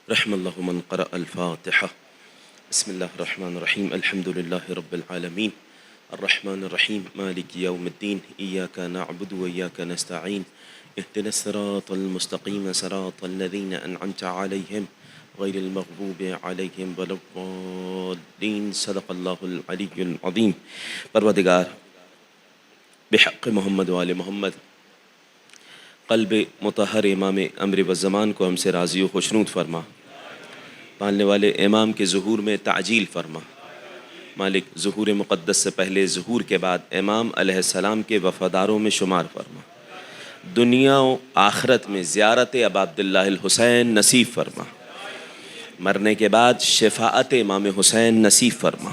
رحم الله من قرأ الفاتحة. بسم الله الرحمن الرحيم. الحمد لله رب العالمين الرحمن الرحيم مالك يوم الدين إياك نعبد وإياك نستعين اهدنا الصراط المستقيم صراط الذين أنعمت عليهم غير المغضوب عليهم ولا الضالين. صدق الله العلي العظيم. پروردگار بحق محمد وآل محمد قلب مطہر امام امر و زمان کو ہم سے راضی و خوشنود فرما. پالنے والے امام کے ظہور میں تعجیل فرما. مالک ظہور مقدس سے پہلے ظہور کے بعد امام علیہ السلام کے وفاداروں میں شمار فرما. دنیا و آخرت میں زیارت ابا عبداللہ الحسین نصیب فرما. مرنے کے بعد شفاعت امام حسین نصیب فرما.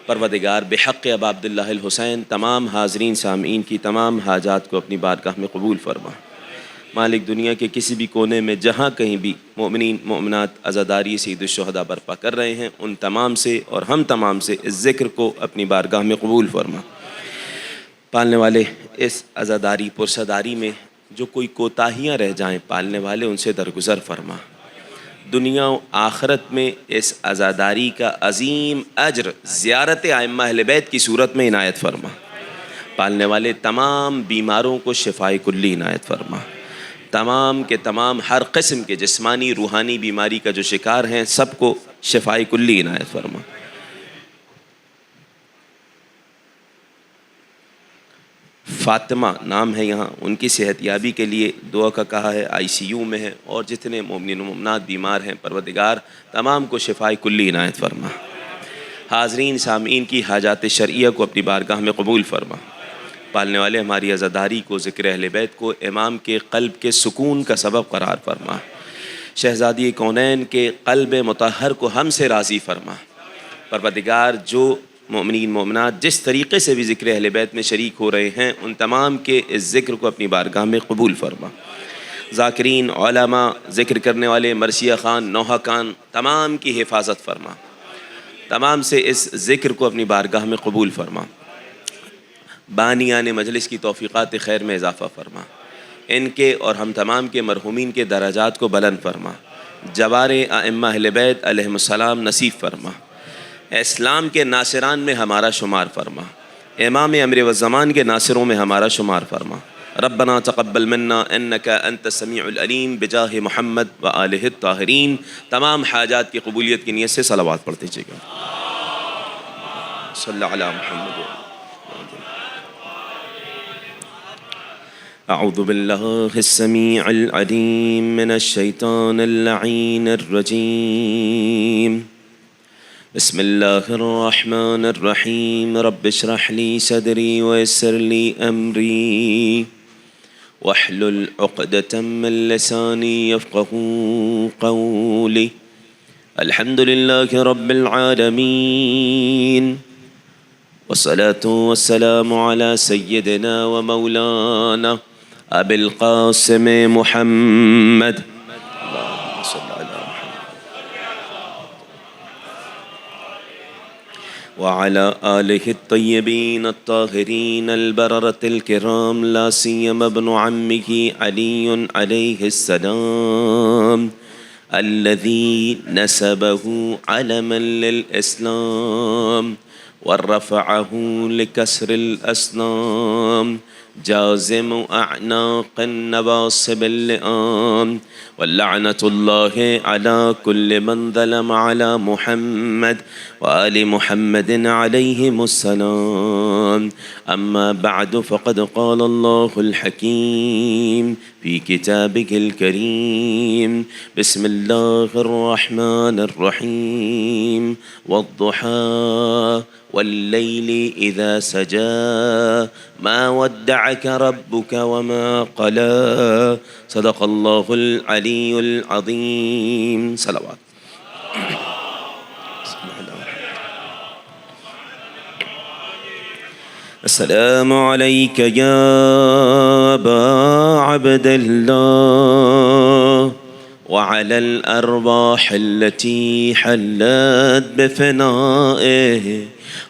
پروردگار بحق ابا عبداللہ الحسین تمام حاضرین سامعین کی تمام حاجات کو اپنی بارگاہ میں قبول فرما. مالک دنیا کے کسی بھی کونے میں جہاں کہیں بھی مومنین مومنات عزاداری سید الشہداء برپا کر رہے ہیں ان تمام سے اور ہم تمام سے اس ذکر کو اپنی بارگاہ میں قبول فرما. پالنے والے اس عزاداری پرصداری میں جو کوئی کوتاہیاں رہ جائیں پالنے والے ان سے درگزر فرما. دنیا و آخرت میں اس عزاداری کا عظیم اجر زیارت ائمہ اہل بیت کی صورت میں عنایت فرما. پالنے والے تمام بیماروں کو شفائے کلی عنایت فرما. تمام کے تمام ہر قسم کے جسمانی روحانی بیماری کا جو شکار ہیں سب کو شفائے کلی عنایت فرما. فاطمہ نام ہے یہاں، ان کی صحت یابی کے لیے دعا کا کہا ہے، ICU میں ہے، اور جتنے مومنین و مومنات بیمار ہیں پروردگار تمام کو شفائے کلی عنایت فرما. حاضرین سامعین کی حاجات شرعیہ کو اپنی بارگاہ میں قبول فرما. پالنے والے ہماری عزاداری کو ذکر اہل بیت کو امام کے قلب کے سکون کا سبب قرار فرما. شہزادی کونین کے قلب مطہر کو ہم سے راضی فرما. پروردگار جو مومنین مومنات جس طریقے سے بھی ذکر اہل بیت میں شریک ہو رہے ہیں ان تمام کے اس ذکر کو اپنی بارگاہ میں قبول فرما. ذاکرین علماء ذکر کرنے والے مرثیہ خان نوحہ خان تمام کی حفاظت فرما. تمام سے اس ذکر کو اپنی بارگاہ میں قبول فرما. بانیان مجلس کی توفیقات خیر میں اضافہ فرما. ان کے اور ہم تمام کے مرحومین کے درجات کو بلند فرما. جوار ائمہ اہل بیت علیہم السلام نصیب فرما. اسلام کے ناصران میں ہمارا شمار فرما. امام امر و زمان کے ناصروں میں ہمارا شمار فرما. ربنا تقبل منا انک انت السمیع العلیم بجاہ محمد و آلہ الطاہرین. تمام حاجات کی قبولیت کی نیت سے صلوات پڑھتے جائے گا. صلی علی محمد. اعوذ باللہ السمیع العلیم من الشیطان اللعین الرجیم. بسم اللہ الرحمن الرحیم. رب اشرح لی صدری ویسر لی امری واحلل عقدۃ من لسانی یفقہوا قولی. الحمد للہ رب العالمین والصلاة والسلام علی سیدنا و مولانا ابی القاسم محمد اللہم صلی علی وعلى آله الطيبين الطاهرين البررة الكرام لا سيما ابن عمه علي عليه السلام الذي نسبه علما للإسلام ورفعه لكسر الأصنام جازم أعناق النواصب اللئام. واللعنة الله على كل من ظلم على محمد وآل محمد عليهم السلام. أما بعد فقد قال الله الحكيم في كتابه الكريم بسم الله الرحمن الرحيم والضحى والليل إذا سجى ما ودعك ربك وما قلى. صدق الله العلي العظيم. صلوات. السلام عليك يا أبا عبد الله وعلى الأرواح التي حلت بفنائه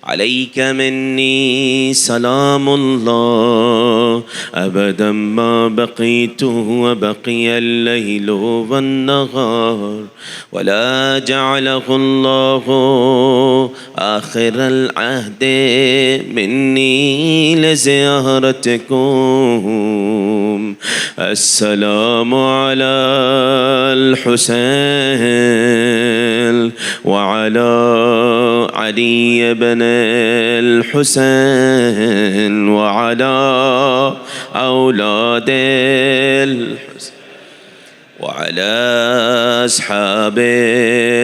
عليك مني سلام الله أبدا ما بقيت وبقي الليل والنهار ولا جعله الله آخر العهد مني لزيارتكم. السلام على الحسين وعلى علي بن الحسين وعلى أولاد الحسين وعلى أصحاب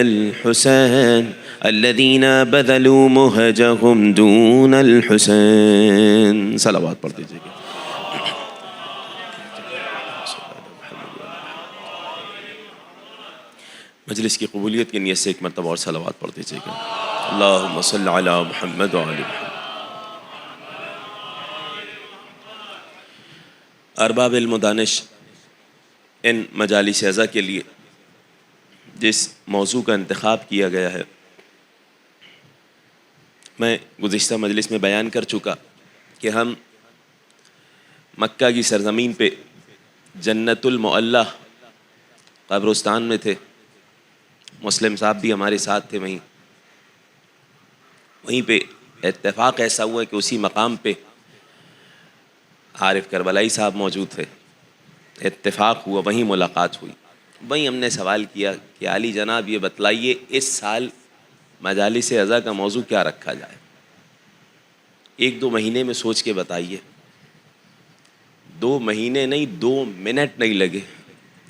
الحسين الذين بذلوا مهجهم دون الحسين. صلوات پڑھ دیجیے گا. مجلس کی قبولیت کی نیت سے ایک مرتبہ اور صلوات پڑھ دیجیے گا. اللہم صل علی محمد وعلی محمد. ارباب علم و دانش، ان مجالس اعزا کے لیے جس موضوع کا انتخاب کیا گیا ہے، میں گزشتہ مجلس میں بیان کر چکا کہ ہم مکہ کی سرزمین پہ جنت المعلی قبرستان میں تھے. مسلم صاحب بھی ہمارے ساتھ تھے. وہیں پہ اتفاق ایسا ہوا کہ اسی مقام پہ عارف کربلائی صاحب موجود تھے. اتفاق ہوا، وہیں ملاقات ہوئی. وہیں ہم نے سوال کیا کہ عالی جناب یہ بتلائیے اس سال مجالس اعزا کا موضوع کیا رکھا جائے. 1-2 مہینے میں سوچ کے بتائیے. 2 مہینے نہیں، 2 منٹ نہیں لگے.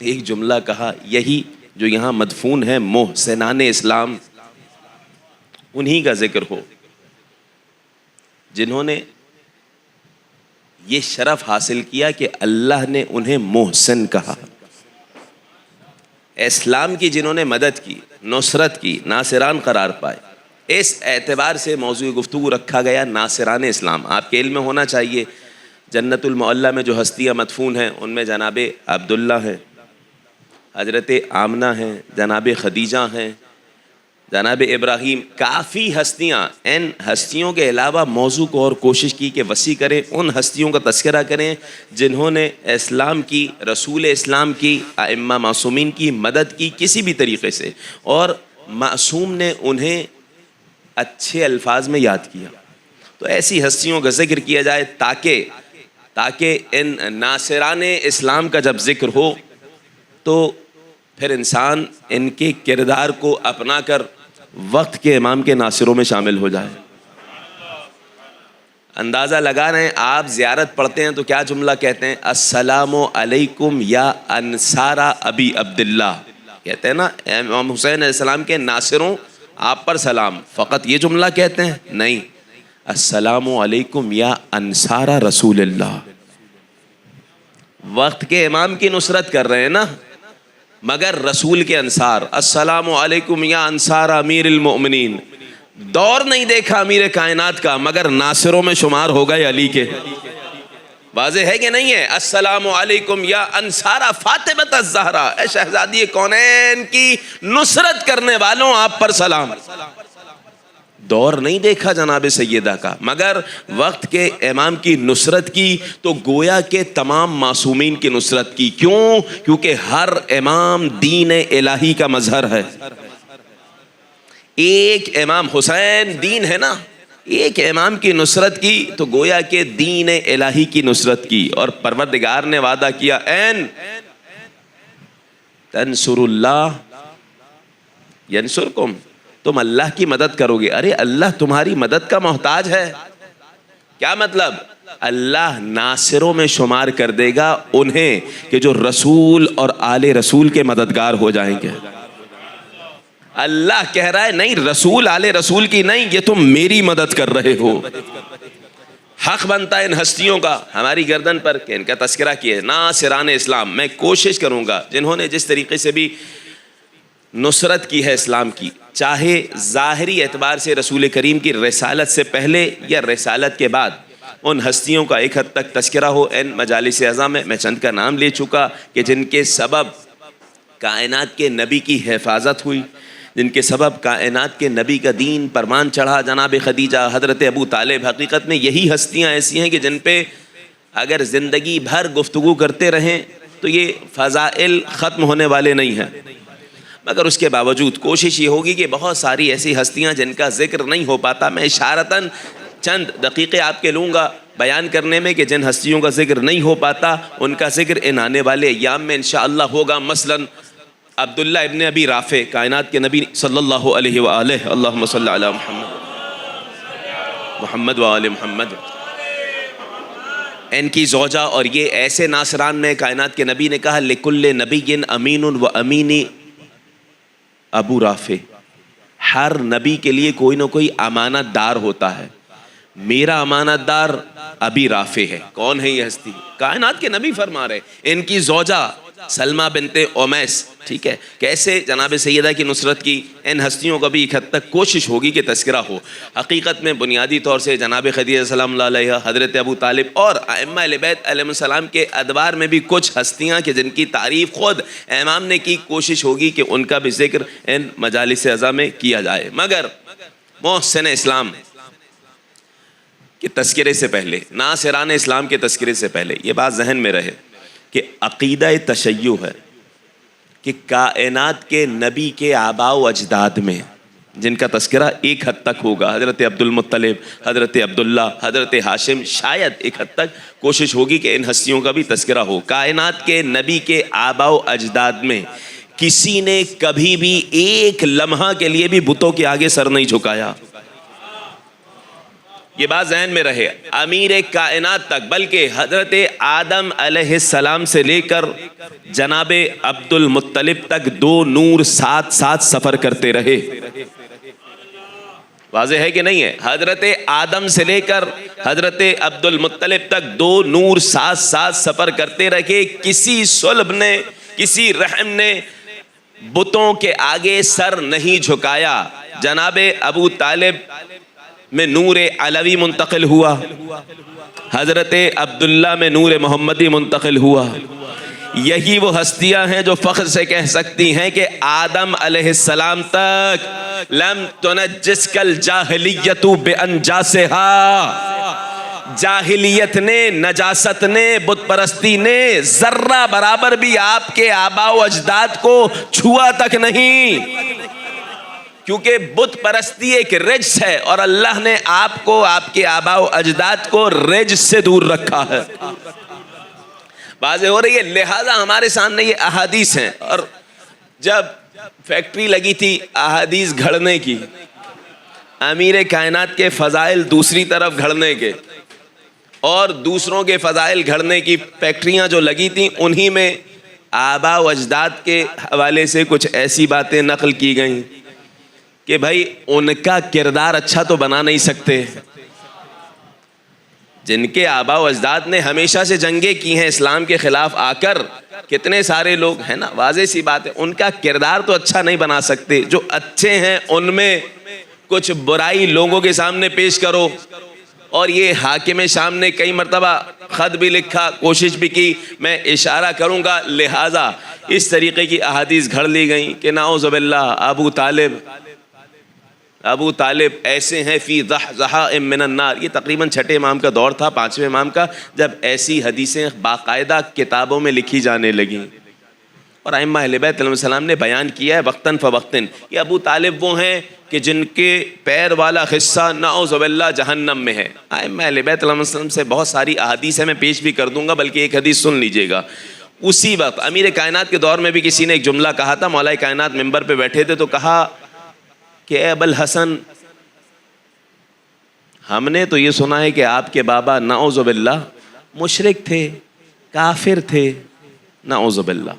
ایک جملہ کہا، یہی جو یہاں مدفون ہے محسنان اسلام، انہی کا ذکر ہو جنہوں نے یہ شرف حاصل کیا کہ اللہ نے انہیں محسن کہا. اسلام کی جنہوں نے مدد کی، نصرت کی، ناصران قرار پائے. اس اعتبار سے موضوع گفتگو رکھا گیا ناصران اسلام. آپ کے علم میں ہونا چاہیے جنت المعلی میں جو ہستیاں مدفون ہیں ان میں جناب عبداللہ ہیں، حضرت آمنہ ہیں، جناب خدیجہ ہیں، جناب ابراہیم. کافی ہستیاں. ان ہستیوں کے علاوہ موضوع کو اور کوشش کی کہ وسیع کریں، ان ہستیوں کا تذکرہ کریں جنہوں نے اسلام کی، رسول اسلام کی، ائمہ معصومین کی مدد کی کسی بھی طریقے سے، اور معصوم نے انہیں اچھے الفاظ میں یاد کیا. تو ایسی ہستیوں کا ذکر کیا جائے تاکہ ان ناصران اسلام کا جب ذکر ہو تو پھر انسان ان کے کردار کو اپنا کر وقت کے امام کے ناصروں میں شامل ہو جائے. اندازہ لگا رہے ہیں آپ زیارت پڑھتے ہیں تو کیا جملہ کہتے ہیں؟ السلام علیکم یا انصار ابی عبداللہ. کہتے ہیں نا امام حسین علیہ السلام کے ناصروں آپ پر سلام. فقط یہ جملہ کہتے ہیں؟ نہیں، السلام علیکم یا انصار رسول اللہ. وقت کے امام کی نصرت کر رہے ہیں نا، مگر رسول کے انصار. السلام علیکم یا انصار امیر المؤمنین. دور نہیں دیکھا امیر کائنات کا مگر ناصروں میں شمار ہو گئے علی کے. واضح ہے کہ نہیں ہے؟ السلام علیکم یا انصار فاطمہ الزہرا، اے شہزادی کونین کی نصرت کرنے والوں آپ پر سلام. دور نہیں دیکھا جناب سیدہ کا مگر وقت کے امام کی نصرت کی تو گویا کہ تمام معصومین کی نصرت کی. کیوں؟ کیونکہ ہر امام دین الہی کا مظہر ہے. ایک امام حسین دین ہے نا، ایک امام کی نصرت کی تو گویا کہ دین الہی کی نصرت کی. اور پروردگار نے وعدہ کیا این تنصر اللہ ینصرکم، تم اللہ کی مدد کرو گے. ارے اللہ تمہاری مدد کا محتاج ہے. کیا مطلب؟ اللہ ناصروں میں شمار کر دے گا انہیں کہ جو رسول اور آل رسول کے مددگار ہو جائیں گے. اللہ کہہ رہا ہے نہیں، رسول آل رسول کی نہیں، یہ تم میری مدد کر رہے ہو. حق بنتا ہے ان ہستیوں کا ہماری گردن پر کہ ان کا تذکرہ کیے. ناصران اسلام میں کوشش کروں گا جنہوں نے جس طریقے سے بھی نصرت کی ہے اسلام کی، چاہے ظاہری اعتبار سے رسول کریم کی رسالت سے پہلے یا رسالت کے بعد، ان ہستیوں کا ایک حد تک تذکرہ ہو. ان مجالس اعزا میں چند کا نام لے چکا کہ جن کے سبب کائنات کے نبی کی حفاظت ہوئی، جن کے سبب کائنات کے نبی کا دین پرمان چڑھا، جناب خدیجہ، حضرت ابو طالب، حقیقت میں یہی ہستیاں ایسی ہیں کہ جن پہ اگر زندگی بھر گفتگو کرتے رہیں تو یہ فضائل ختم ہونے والے نہیں ہیں، مگر اس کے باوجود کوشش یہ ہوگی کہ بہت ساری ایسی ہستیاں جن کا ذکر نہیں ہو پاتا، میں اشارتاً چند دقیقے آپ کے لوں گا بیان کرنے میں کہ جن ہستیوں کا ذکر نہیں ہو پاتا ان کا ذکر ان آنے والے ایام میں انشاءاللہ ہوگا۔ مثلاً عبداللہ ابن ابی رافع، کائنات کے نبی صلی اللہ علیہ وآلہ، اللہم صلی علی محمد وآل محمد، ان کی زوجہ، اور یہ ایسے ناصران میں کائنات کے نبی نے کہا لکل نبی امین و امینی ابو رافع، ہر نبی کے لیے کوئی نہ کوئی امانت دار ہوتا ہے، میرا امانت دار ابی رافع ہے۔ کون ہے یہ ہستی؟ کائنات کے نبی فرما رہے، ان کی زوجہ سلمہ بنت امیس، ٹھیک ہے، کیسے جناب سیدہ کی نصرت کی، ان ہستیوں کا بھی ایک حد تک کوشش ہوگی کہ تذکرہ ہو۔ حقیقت میں بنیادی طور سے جناب خدیجہ سلام اللہ علیہ، حضرت ابو طالب اور ائمہ اہل بیت علیہ السلام کے ادوار میں بھی کچھ ہستیاں کہ جن کی تعریف خود امام نے کی، کوشش ہوگی کہ ان کا بھی ذکر ان مجالس عزا میں کیا جائے۔ مگر محسن اسلام کے تذکرے سے پہلے، ناصران اسلام کے تذکرے سے پہلے یہ بات ذہن میں رہے کہ عقیدہ تشیع ہے کہ کائنات کے نبی کے آباء و اجداد میں جن کا تذکرہ ایک حد تک ہوگا، حضرت عبد المطلب، حضرت عبداللہ، حضرت ہاشم، شاید ایک حد تک کوشش ہوگی کہ ان ہستیوں کا بھی تذکرہ ہو۔ کائنات کے نبی کے آباء و اجداد میں کسی نے کبھی بھی ایک لمحہ کے لیے بھی بتوں کے آگے سر نہیں جھکایا، یہ بات ذہن میں رہے۔ امیر کائنات تک، بلکہ حضرت آدم علیہ السلام سے لے کر جناب عبد المطلب تک دو نور ساتھ ساتھ سفر کرتے رہے۔ واضح ہے کہ نہیں ہے؟ حضرت آدم سے لے کر حضرت عبد المطلب تک دو نور ساتھ ساتھ سفر کرتے رہے، کسی صلب نے، کسی رحم نے بتوں کے آگے سر نہیں جھکایا۔ جناب ابو طالب میں نور علوی منتقل ہوا، حضرت عبداللہ میں نور محمدی منتقل ہوا۔ یہی وہ ہستیاں ہیں جو فخر سے کہہ سکتی ہیں کہ آدم علیہ السلام تک لم تنجس کل جاہلیت بانجاسہا، جاہلیت نے، نجاست نے، بت پرستی نے ذرہ برابر بھی آپ کے آباء و اجداد کو چھوا تک نہیں، کیونکہ بت پرستی ایک رجس ہے اور اللہ نے آپ کو، آپ کے آباء و اجداد کو رجس سے دور رکھا ہے۔ واضح ہو رہی ہے؟ لہذا ہمارے سامنے یہ احادیث ہیں، اور جب فیکٹری لگی تھی احادیث گھڑنے کی، امیر کائنات کے فضائل دوسری طرف گھڑنے کے اور دوسروں کے فضائل گھڑنے کی فیکٹریاں جو لگی تھیں، انہی میں آباء و اجداد کے حوالے سے کچھ ایسی باتیں نقل کی گئیں کہ بھائی ان کا کردار اچھا تو بنا نہیں سکتے، جن کے آباء و اجداد نے ہمیشہ سے جنگیں کی ہیں اسلام کے خلاف آ کر، کتنے سارے لوگ ہیں نا، واضح سی بات ہے، ان کا کردار تو اچھا نہیں بنا سکتے۔ جو اچھے ہیں ان میں کچھ برائی لوگوں کے سامنے پیش کرو، اور یہ حاکم شام نے کئی مرتبہ خط بھی لکھا، کوشش بھی کی، میں اشارہ کروں گا، لہٰذا اس طریقے کی احادیث گھڑ لی گئیں کہ نعوذ باللہ ابو طالب ایسے ہیں فی ضحضحاء من النار۔ یہ تقریباً چھٹے امام کا دور تھا، پانچویں امام کا، جب ایسی حدیثیں باقاعدہ کتابوں میں لکھی جانے لگیں، اور ائمہ اہل بیت علیہ السلام نے بیان کیا ہے وقتاً فوقتاً۔ یہ ابو طالب وہ ہیں کہ جن کے پیر والا حصہ نعوذ باللہ جہنم میں ہے۔ ائمہ اہل بیت علیہ السلام سے بہت ساری احادیث ہیں، میں پیش بھی کر دوں گا، بلکہ ایک حدیث سن لیجئے گا۔ اسی وقت امیر کائنات کے دور میں بھی کسی نے ایک جملہ کہا تھا، مولا کائنات ممبر پہ بیٹھے تھے تو کہا کہ اے ابو الحسن، ہم نے تو یہ سنا ہے کہ آپ کے بابا نعوذ باللہ مشرک تھے، کافر تھے، نعوذ باللہ،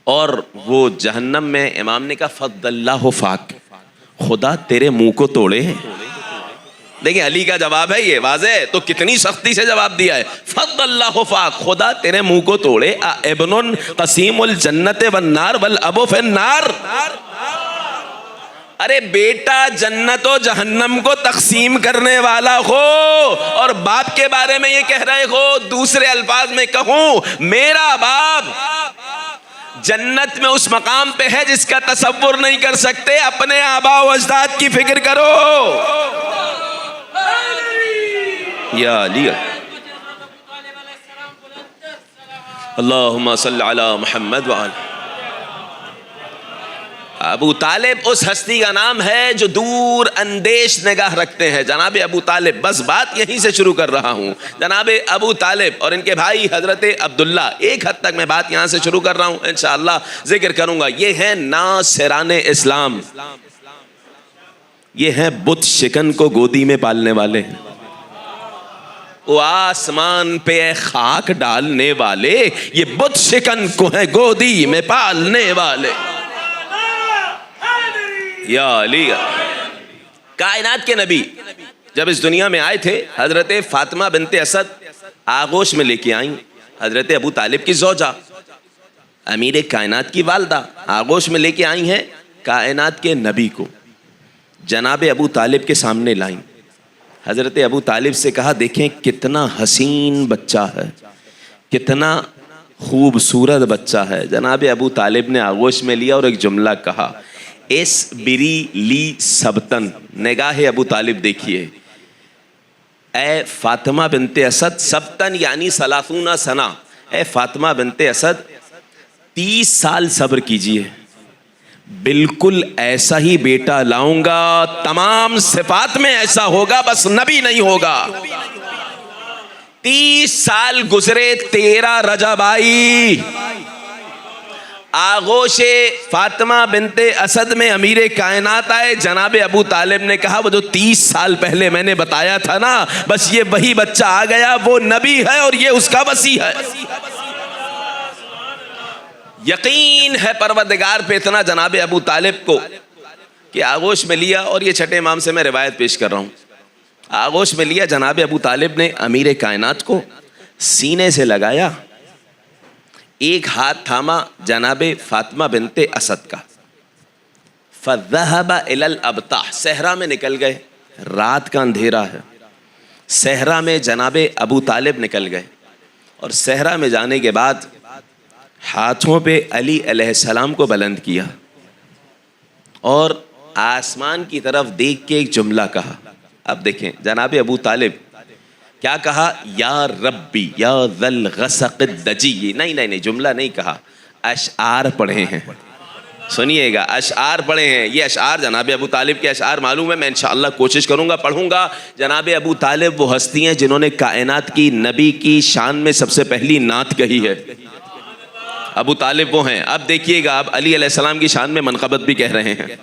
اور وہ جہنم میں۔ امام نے کہا فضل اللہ فاک، خدا تیرے منہ کو توڑے۔ دیکھیں علی کا جواب ہے یہ، واضح ہے، تو کتنی سختی سے جواب دیا ہے، فضل اللہ فاک، خدا تیرے منہ کو توڑے، ابن قسیم الجنت والنار والابو فی النار۔ ارے بیٹا جنت و جہنم کو تقسیم کرنے والا ہو اور باپ کے بارے میں یہ کہہ رہے ہو، دوسرے الفاظ میں کہوں، میرا باپ جنت میں اس مقام پہ ہے جس کا تصور نہیں کر سکتے. اپنے آبا و اجداد کی فکر کرو. یا علی اللہم صلی علی محمد وآلہ. ابو طالب اس ہستی کا نام ہے جو دور اندیش نگاہ رکھتے ہیں. جناب ابو طالب، بس بات یہیں سے شروع کر رہا ہوں. جناب ابو طالب اور ان کے بھائی حضرت عبداللہ، ایک حد تک میں بات یہاں سے شروع کر رہا ہوں، انشاءاللہ ذکر کروں گا. یہ ہیں ناصران اسلام، یہ ہیں بت شکن کو گودی میں پالنے والے، وہ آسمان پہ خاک ڈالنے والے، یہ بت شکن کو ہیں گودی میں پالنے والے. یا علی. کائنات کے نبی جب اس دنیا میں آئے تھے، حضرت فاطمہ بنت اسد آغوش میں لے کے آئیں. حضرت ابو طالب کی زوجہ، امیر کائنات کی والدہ، آغوش میں لے کے آئی ہیں کائنات کے نبی کو. جناب ابو طالب کے سامنے لائیں. حضرت ابو طالب سے کہا دیکھیں کتنا حسین بچہ ہے، کتنا خوبصورت بچہ ہے. جناب ابو طالب نے آغوش میں لیا اور ایک جملہ کہا، اس بری لی سبتن. نگاہ ابو طالب دیکھیے، اے فاطمہ بنت اسد، سبتن یعنی 30 سنہ، اے فاطمہ بنت اسد 30 سال صبر کیجئے، بالکل ایسا ہی بیٹا لاؤں گا، تمام صفات میں ایسا ہوگا، بس نبی نہیں ہوگا. 30 سال گزرے، 13 رجب آئی، آغوش فاطمہ بنت اسد میں امیر کائنات آئے. جناب ابو طالب نے کہا وہ جو 30 سال پہلے میں نے بتایا تھا نا، بس یہ وہی بچہ آ گیا، وہ نبی ہے اور یہ اس کا وصی ہے. یقین ہے پروردگار پہ اتنا جناب ابو طالب کو کہ آغوش میں لیا، اور یہ چھٹے امام سے میں روایت پیش کر رہا ہوں. آغوش میں لیا جناب ابو طالب نے امیر کائنات کو، سینے سے لگایا، ایک ہاتھ تھاما جناب فاطمہ بنت اسد کا. فَذَهَبَ إِلَى الْأَبْطَحِ، صحرا میں نکل گئے. رات کا اندھیرا ہے، صحرا میں جناب ابو طالب نکل گئے، اور صحرا میں جانے کے بعد ہاتھوں پہ علی علیہ السلام کو بلند کیا اور آسمان کی طرف دیکھ کے ایک جملہ کہا. اب دیکھیں جناب ابو طالب کیا کہا، یا ربی یا ذا الغسق الدجی. نہیں جملہ نہیں کہا، اشعار پڑھے ہیں. سنیے گا، اشعار پڑھے ہیں. یہ اشعار جناب ابو طالب کے اشعار معلوم ہے، میں انشاءاللہ کوشش کروں گا پڑھوں گا. جناب ابو طالب وہ ہستی ہیں جنہوں نے کائنات کی نبی کی شان میں سب سے پہلی نعت کہی ہے. ابو طالب وہ ہیں. اب دیکھیے گا، اب علی علیہ السلام کی شان میں منقبت بھی کہہ رہے ہیں،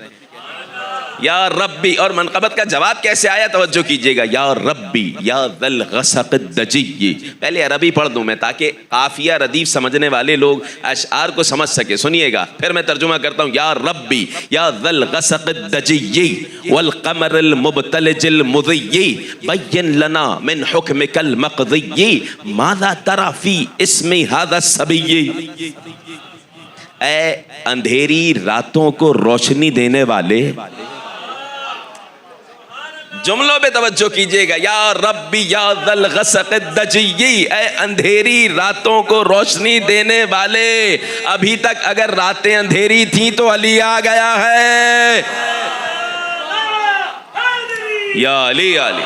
یا ربی. اور منقبت کا جواب کیسے آیا توجہ کیجئے گا، یا ربی یا ذا الغسق الدجی. پہلے عربی پڑھ دوں میں تاکہ قافیہ ردیف سمجھنے والے لوگ اشعار کو سمجھ سکے. سنیے گا، پھر میں ترجمہ کرتا ہوں. یا ربی یا ذا الغسق الدجی والقمر المبتلج المضی بین لنا من حکمک المقضی ماذا تری فی اسم ھذا الصبی. اے اندھیری راتوں کو روشنی دینے والے، جملوں پہ توجہ کیجئے گا. یا ربی یا ذا الغسق الدجی، اے اندھیری راتوں کو روشنی دینے والے. ابھی تک اگر راتیں اندھیری تھیں تو علی آ گیا ہے. یا علی علی.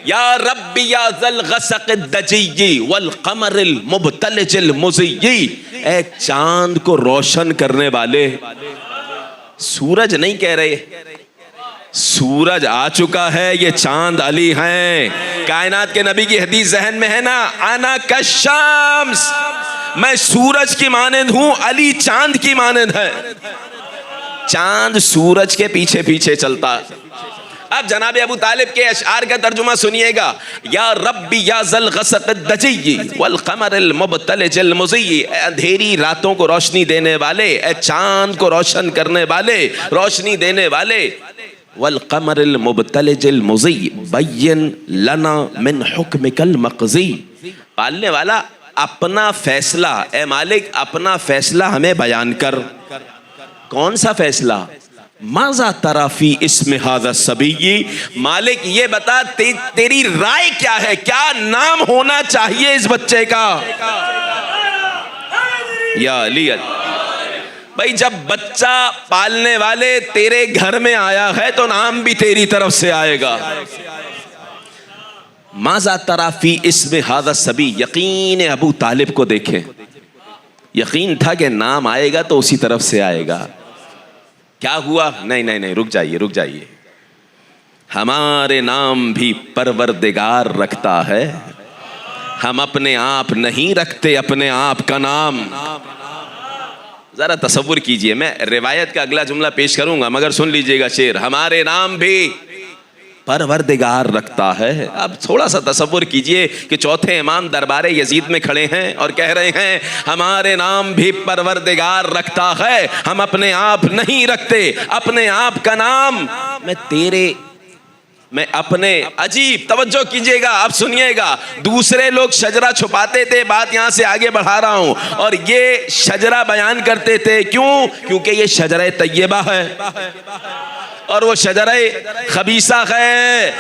یا ربی یا ذا الغسق الدجی والقمر المبتلج المضی، اے چاند کو روشن کرنے والے. سورج نہیں کہہ رہے، سورج آ چکا ہے، یہ چاند علی ہیں. کائنات کے نبی کی حدیث ذہن میں ہے نا، انا کالشمس، میں سورج کی مانند ہوں، علی چاند کی مانند ہے. چاند سورج کے پیچھے پیچھے چلتا. اب جناب ابو طالب کے اشعار کا ترجمہ سنیے گا. یا ربی یا ذا الغسق الدجی والقمر المبتلج المضی، اے اندھیری راتوں کو روشنی دینے والے، اے چاند کو روشن کرنے والے، روشنی دینے والے. والقمر المبتلج المضی بین لنا من حکمک المقضی، پالنے والا اپنا فیصلہ، اے مالک اپنا فیصلہ ہمیں بیان کر. کون سا فیصلہ؟ ماذا تری فی اسم ھذا الصبی، مالک یہ بتا تیری رائے کیا ہے، کیا نام ہونا چاہیے اس بچے کا. یا علی بھائی جب بچہ پالنے والے تیرے گھر میں آیا ہے تو نام بھی تیری طرف سے آئے گا. ماذا تری فی اسم ھذا الصبی، یقین ابو طالب کو دیکھیں، یقین تھا کہ نام آئے گا تو اسی طرف سے آئے گا. کیا ہوا؟ نہیں رک جائیے. ہمارے نام بھی پروردگار رکھتا ہے، ہم اپنے آپ نہیں رکھتے اپنے آپ کا نام. ذرا تصور کیجئے، میں روایت کا اگلا جملہ پیش کروں گا مگر سن لیجئے گا شعر. ہمارے نام بھی پروردگار رکھتا ہے. اب تھوڑا سا تصور کیجئے کہ چوتھے امام دربار یزید میں کھڑے ہیں اور کہہ رہے ہیں ہمارے نام بھی پروردگار رکھتا ہے، ہم اپنے آپ نہیں رکھتے اپنے آپ کا نام. میں اپنے، عجیب، توجہ کیجئے گا، اب سنیے گا. دوسرے لوگ شجرہ چھپاتے تھے، بات یہاں سے آگے بڑھا رہا ہوں، اور یہ شجرہ بیان کرتے تھے. کیوں؟ کیونکہ یہ شجرہ طیبہ ہے اور وہ شجرہ خبیثہ ہے.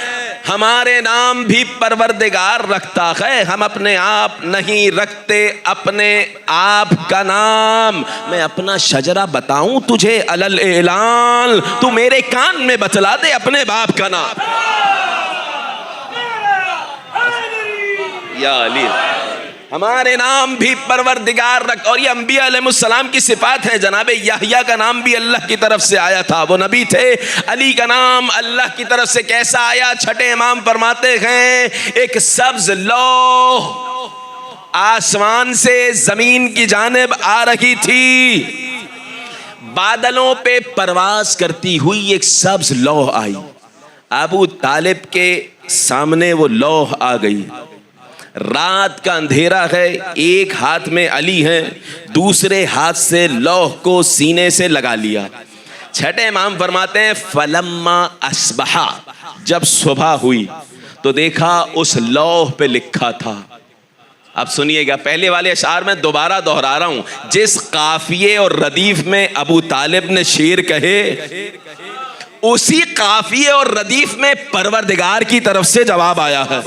ہمارے نام بھی پروردگار رکھتا ہے، ہم اپنے آپ نہیں رکھتے اپنے آپ کا نام. میں اپنا شجرہ بتاؤں تجھے علل اعلان، تو میرے کان میں بتلا دے اپنے باپ کا نام. یا علی، ہمارے نام بھی پروردگار رکھ. اور یہ انبیاء علیہ السلام کی صفات ہیں. جناب یحییٰ کا نام بھی اللہ کی طرف سے آیا تھا، وہ نبی تھے. علی کا نام اللہ کی طرف سے کیسا آیا؟ چھٹے امام فرماتے ہیں ایک سبز لوح آسمان سے زمین کی جانب آ رہی تھی، بادلوں پہ پرواز کرتی ہوئی ایک سبز لوح آئی. ابو طالب کے سامنے وہ لوح آ گئی. رات کا اندھیرا ہے، ایک ہاتھ میں علی ہے، دوسرے ہاتھ سے لوح کو سینے سے لگا لیا. چھٹے امام فرماتے ہیں فلما اصبحا، جب صبح ہوئی تو دیکھا اس لوح پہ لکھا تھا. اب سنیے گا، پہلے والے اشعار میں دوبارہ دہرا رہا ہوں. جس قافیے اور ردیف میں ابو طالب نے شعر کہے، اسی قافیے اور ردیف میں پروردگار کی طرف سے جواب آیا ہے.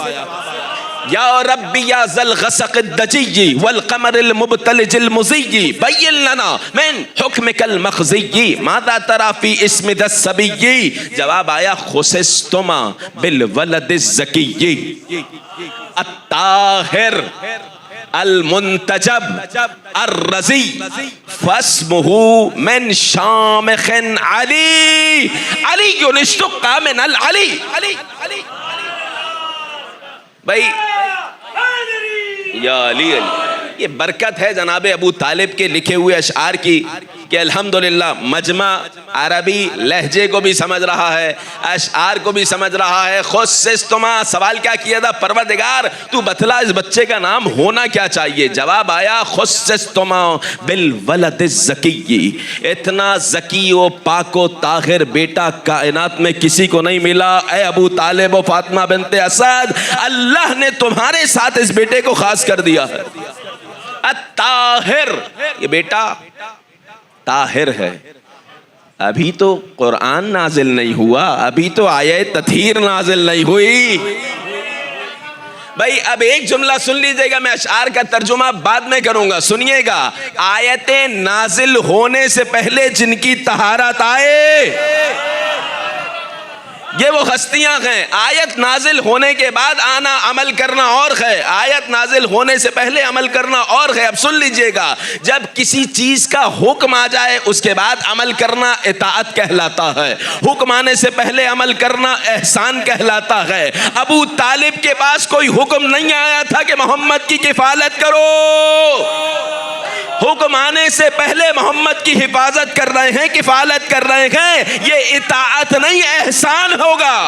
یا ربی یا ذل غسق الدجی والقمر المبتلج المزی بین لنا من حکمک المخزی ماذا تری فی اسم ذا الصبی. جواب آیا خصصتما بالولد الزکی الطاہر المنتجب الرزی فاسمہ من شامخ علی علی اشتق من العلی. بھائی یا علی، یہ برکت ہے جناب ابو طالب کے لکھے ہوئے اشعار کی کہ الحمدللہ مجمع عربی لہجے کو بھی سمجھ رہا ہے، اشعار کو بھی سمجھ رہا ہے. خصصتما، سوال کیا کیا تھا؟ پروردگار تو بتلا اس بچے کا نام ہونا کیا چاہیے؟ جواب آیا خصصتما بالولد الزکی. اتنا ذکی و پاک و طاہر بیٹا کائنات میں کسی کو نہیں ملا. اے ابو طالب و فاطمہ بنت اسد، اللہ نے تمہارے ساتھ اس بیٹے کو خاص کر دیا ہے. الطاہر، یہ بیٹا طاہر ہے. ابھی تو قرآن نازل نہیں ہوا، ابھی تو آیت تطہیر نازل نہیں ہوئی. بھائی اب ایک جملہ سن لیجئے گا، میں اشعار کا ترجمہ بعد میں کروں گا، سنیے گا. آیتیں نازل ہونے سے پہلے جن کی طہارت آئے یہ وہ ہستیاں ہیں. آیت نازل ہونے کے بعد آنا عمل کرنا اور ہے، آیت نازل ہونے سے پہلے عمل کرنا اور ہے. اب سن لیجئے گا، جب کسی چیز کا حکم آ جائے اس کے بعد عمل کرنا اطاعت کہلاتا ہے، حکم آنے سے پہلے عمل کرنا احسان کہلاتا ہے. ابو طالب کے پاس کوئی حکم نہیں آیا تھا کہ محمد کی کفالت کرو، حکم آنے سے پہلے محمد کی حفاظت کر رہے ہیں، کفالت کر رہے ہیں. یہ اطاعت نہیں احسان ہوگا.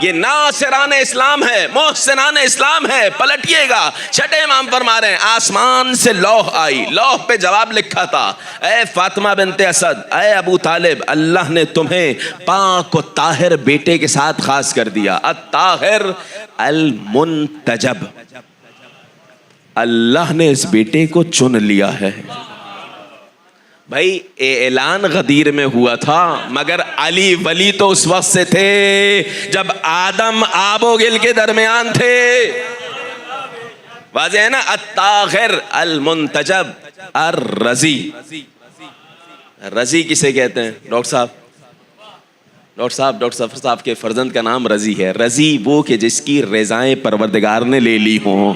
یہ ناصران اسلام ہے، محسنان اسلام ہے. پلٹیے گا، چھٹے امام فرما رہے ہیں آسمان سے لوح آئی، لوح پہ جواب لکھا تھا اے فاطمہ بنت اسد، اے ابو طالب، اللہ نے تمہیں پاک و طاہر بیٹے کے ساتھ خاص کر دیا. الطاہر المنتجب، اللہ نے اس بیٹے کو چن لیا ہے. بھائی اعلان غدیر میں ہوا تھا مگر علی ولی تو اس وقت سے تھے جب آدم آب و گل کے درمیان تھے. واضح ہے نا. الطاہر المنتجب، الرضی. رضی کسے کہتے ہیں ڈاکٹر صاحب؟ ڈاکٹر ظفر صاحب کے فرزند کا نام رضی ہے. رضی وہ کہ جس کی رضائیں پروردگار نے لے لی ہوں.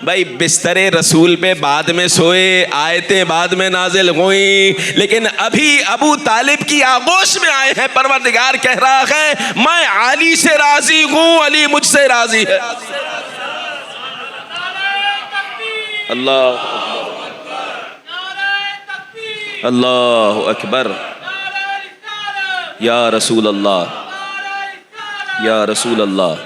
بھائی بستر رسول پہ بعد میں سوئے، آیتیں بعد میں نازل ہوئیں، لیکن ابھی ابو طالب کی آغوش میں آئے ہیں. پروردگار کہہ رہا ہے میں علی سے راضی ہوں، علی مجھ سے راضی ہے. اللہ اللہ اکبر. یا رسول اللہ، یا رسول اللہ.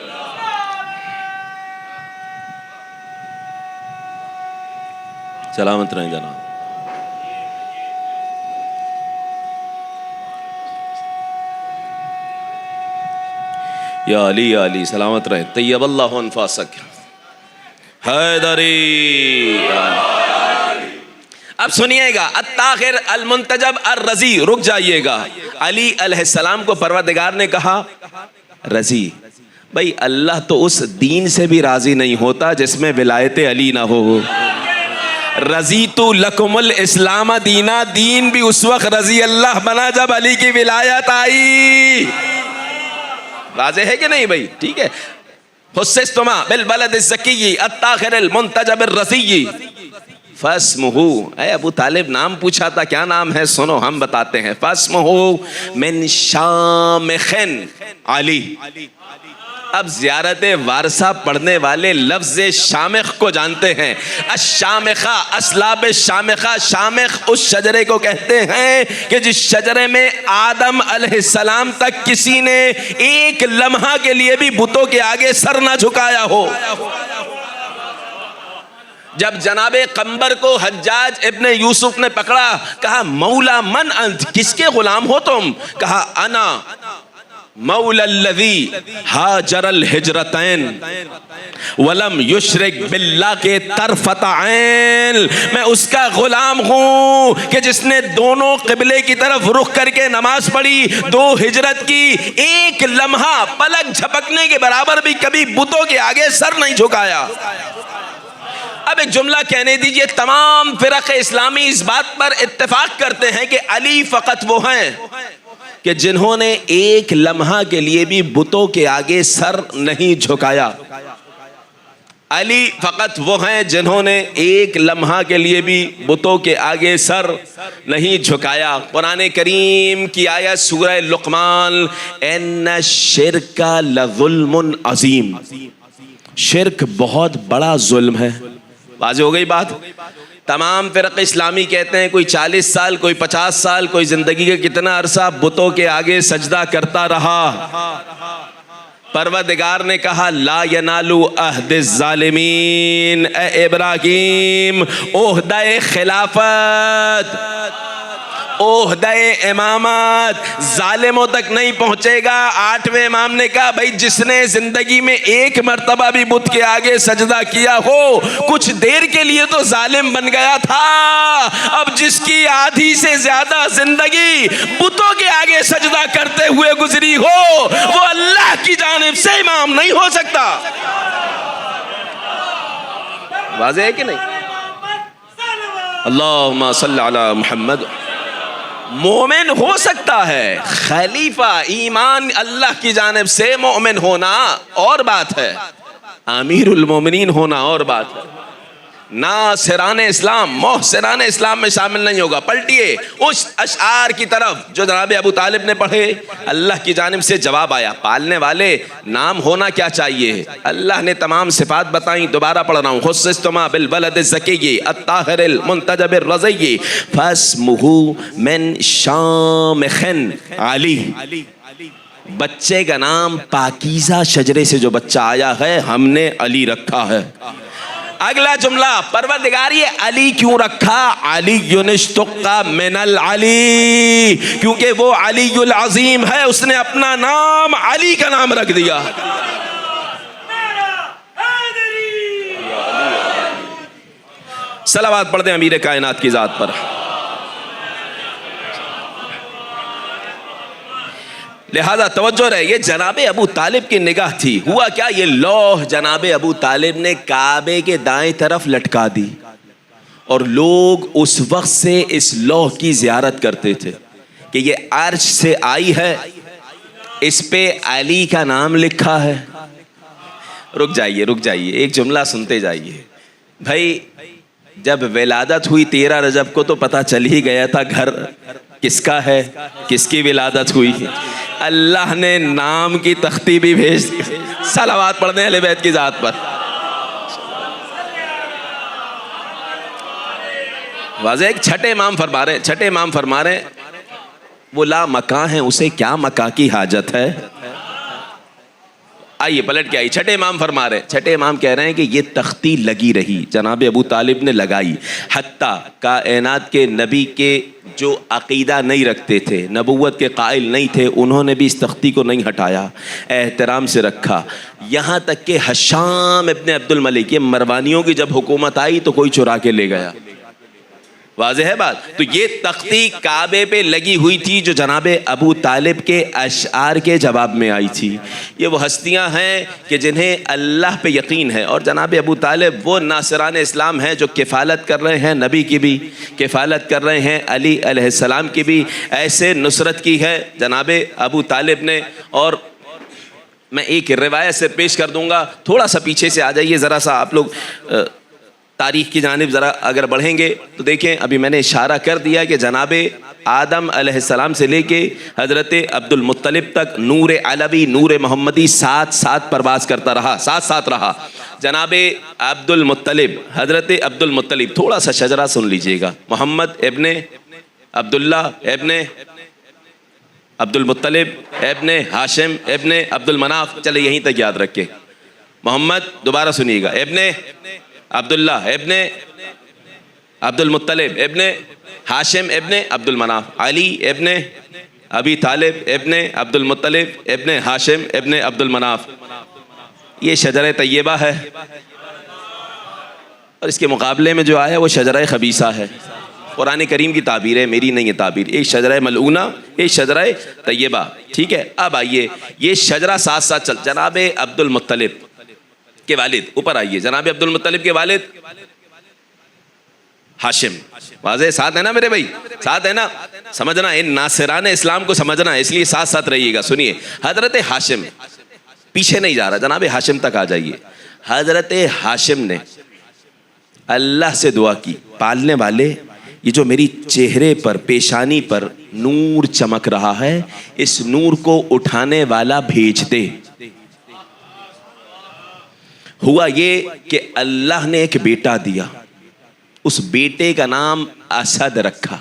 سلامت رہیں جناب. یا علی یا علی سلامت رہیں. طیب اللہ انفاسک حیدری. اب سنیے گا الطاہر المنتجب الرضی. رک جائیے گا. علی علیہ السلام کو پروردگار نے کہا رضی. بھائی اللہ تو اس دین سے بھی راضی نہیں ہوتا جس میں ولایت علی نہ ہو. رضیت لکم الاسلام دینا، دین بھی اس وقت رضی اللہ بنا جب علی کی ولایت آئی. واضح ہے کہ نہیں بھائی؟ ٹھیک ہے. حسستما بالبلد الزکی الطاہر المنتجب الرضی فاسمہ. اے ابو طالب نام پوچھا تھا، کیا نام ہے؟ سنو ہم بتاتے ہیں. فاسمہ من شامخ علی. اب زیارت وارثہ پڑھنے والے لفظ شامخ کو جانتے ہیں. الشامخہ اسلاب شامخہ. شامخ اس شجرے کو کہتے ہیں کہ جس شجرے میں آدم علیہ السلام تک کسی نے ایک لمحہ کے لیے بھی بتوں کے آگے سر نہ جھکایا ہو. جب جناب قمبر کو حجاج ابن یوسف نے پکڑا، کہا مولا من انت، کس کے غلام ہو تم؟ کہا انا مولا الذی ہاجر الہجرتین ولم یشرک باللہ کے طرفۃ عین. میں اس کا غلام ہوں کہ جس نے دونوں قبلے کی طرف رخ کر کے نماز پڑھی، دو ہجرت کی، ایک لمحہ پلک جھپکنے کے برابر بھی کبھی بتوں کے آگے سر نہیں جھکایا. اب ایک جملہ کہنے دیجئے. تمام فرق اسلامی اس بات پر اتفاق کرتے ہیں کہ علی فقط وہ ہیں کہ جنہوں نے ایک لمحہ کے لیے بھی بتوں کے آگے سر نہیں جھکایا. علی فقط وہ ہیں جنہوں نے ایک لمحہ کے لیے بھی بتوں کے آگے سر نہیں جھکایا. قرآن کریم کی آیت سورہ لقمان ان الشرک لظلم عظیم. شرک بہت بڑا ظلم ہے. واضح ہو گئی بات؟ تمام فرق اسلامی کہتے ہیں کوئی 40 سال، کوئی 50 سال، کوئی زندگی کا کتنا عرصہ بتوں کے آگے سجدہ کرتا رہا. پروردگار نے کہا لا ینالو عہد الظالمین. اے ابراہیم عہدہ خلافت، عہدہ امامت ظالموں تک نہیں پہنچے گا. 8ویں امام نے کہا بھائی جس نے زندگی میں ایک مرتبہ بھی بت کے آگے سجدہ کیا ہو، کچھ دیر کے لیے تو ظالم بن گیا تھا. اب جس کی آدھی سے زیادہ زندگی بتوں کے آگے سجدہ کرتے ہوئے گزری ہو، وہ اللہ کی جانب سے امام نہیں ہو سکتا. واضح ہے کہ نہیں؟ اللہم صلی علی محمد. مومن ہو سکتا ہے، خلیفہ ایمان اللہ کی جانب سے مومن ہونا اور بات ہے، امیر المومنین ہونا اور بات ہے. ناصران اسلام، محسنان اسلام میں شامل نہیں ہوگا. پلٹیے اس اشعار کی طرف جو جناب ابو طالب نے پڑھے. اللہ کی جانب سے جواب آیا. پالنے والے نام ہونا کیا چاہیے؟ اللہ نے تمام صفات بتائیں. دوبارہ پڑھ رہا ہوں. خصصتما بالبلد الزکی الطاہر المنتجب الرضی فاسمہ من شامخ علی. بچے کا نام پاکیزہ شجرے سے جو بچہ آیا ہے ہم نے علی رکھا ہے. اگلا جملہ پروردگار یہ علی کیوں رکھا؟ علی اشتق من العلی، کیونکہ وہ علی العظیم ہے، اس نے اپنا نام علی کا نام رکھ دیا. صلوات پڑھ دیں امیر کائنات کی ذات پر. لہذا توجہ رہے، یہ جناب ابو طالب کی نگاہ تھی. ہوا کیا؟ یہ لوح جناب ابو طالب نے کعبے کے دائیں طرف لٹکا دی اور لوگ اس وقت سے اس لوح کی زیارت کرتے تھے کہ یہ عرش سے آئی ہے، اس پہ علی کا نام لکھا ہے. رک جائیے ایک جملہ سنتے جائیے بھائی. جب ولادت ہوئی 13 رجب کو تو پتہ چل ہی گیا تھا گھر کس کا ہے، کس کی ولادت ہوئی. اللہ نے نام کی تختی بھی بھیج دی. صلوات پڑھنے اہل بیت کی ذات پر. واضح ایک چھٹے امام فرما رہے ہیں وہ لا مکاں ہے، اسے کیا مکاں کی حاجت ہے. آئیے پلٹ کے آئیے. چھٹے امام کہہ رہے ہیں کہ یہ تختی لگی رہی، جناب ابو طالب نے لگائی، حتیٰ کائنات کے نبی کے جو عقیدہ نہیں رکھتے تھے، نبوت کے قائل نہیں تھے، انہوں نے بھی اس تختی کو نہیں ہٹایا، احترام سے رکھا. یہاں تک کہ ہشام ابن عبد الملک، یہ مروانیوں کی جب حکومت آئی تو کوئی چرا کے لے گیا. واضح ہے بات. تو یہ تختی کعبے پہ لگی ہوئی تھی جو جناب ابو طالب کے اشعار کے جواب میں آئی تھی. یہ وہ ہستیاں ہیں کہ جنہیں اللہ پہ یقین ہے، اور جناب ابو طالب وہ ناصران اسلام ہیں جو کفالت کر رہے ہیں نبی کی بھی، کفالت کر رہے ہیں علی علیہ السلام کی بھی. ایسے نصرت کی ہے جناب ابو طالب نے. اور میں ایک روایت سے پیش کر دوں گا، تھوڑا سا پیچھے سے آ جائیے ذرا سا آپ لوگ تاریخ کی جانب ذرا اگر بڑھیں گے تو دیکھیں ابھی میں نے اشارہ کر دیا کہ جناب آدم علیہ السلام سے لے کے حضرت عبد المطلب تک نور علوی، نور محمدی ساتھ پرواز کرتا رہا، ساتھ رہا. جناب عبد المطلب، حضرت عبد المطلب، تھوڑا سا شجرہ سن لیجئے گا. محمد ابن عبداللہ ابن عبد المطلب ابن ہاشم ابن عبد المناف. چلے یہیں تک یاد رکھیں. محمد، دوبارہ سنیے گا، ابن عبداللہ ابن عبد المطلب ابن ہاشم ابن عبد المناف، علی ابن ابی طالب ابن عبد المطلب ابن ہاشم ابن عبد المناف. یہ شجرہ طیبہ ہے، اور اس کے مقابلے میں جو آیا وہ شجرہ خبیثہ ہے. قرآن کریم کی تعبیر ہے، میری نہیں ہے تعبیر. ایک شجرہ ملعونہ، ایک شجرہ طیبہ. ٹھیک ہے. اب آئیے یہ شجرہ ساتھ چل. جناب عبد المطلب کے والد، اوپر آئیے، جناب عبد المطلب کے والد ہاشم. واضح ساتھ ہے نا میرے بھائی؟ ساتھ ہے نا؟ سمجھنا ان ناصران اسلام کو سمجھنا ہے، اس لیے ساتھ رہیے گا. سنیے حضرت ہاشم، پیچھے نہیں جا رہا، جناب ہاشم تک آ جائیے. حضرت ہاشم نے اللہ سے دعا کی، پالنے والے یہ جو میری چہرے پر، پیشانی پر نور چمک رہا ہے، اس نور کو اٹھانے والا بھیج دے. ہوا یہ کہ اللہ نے ایک بیٹا دیا، اس بیٹے کا نام اسد رکھا.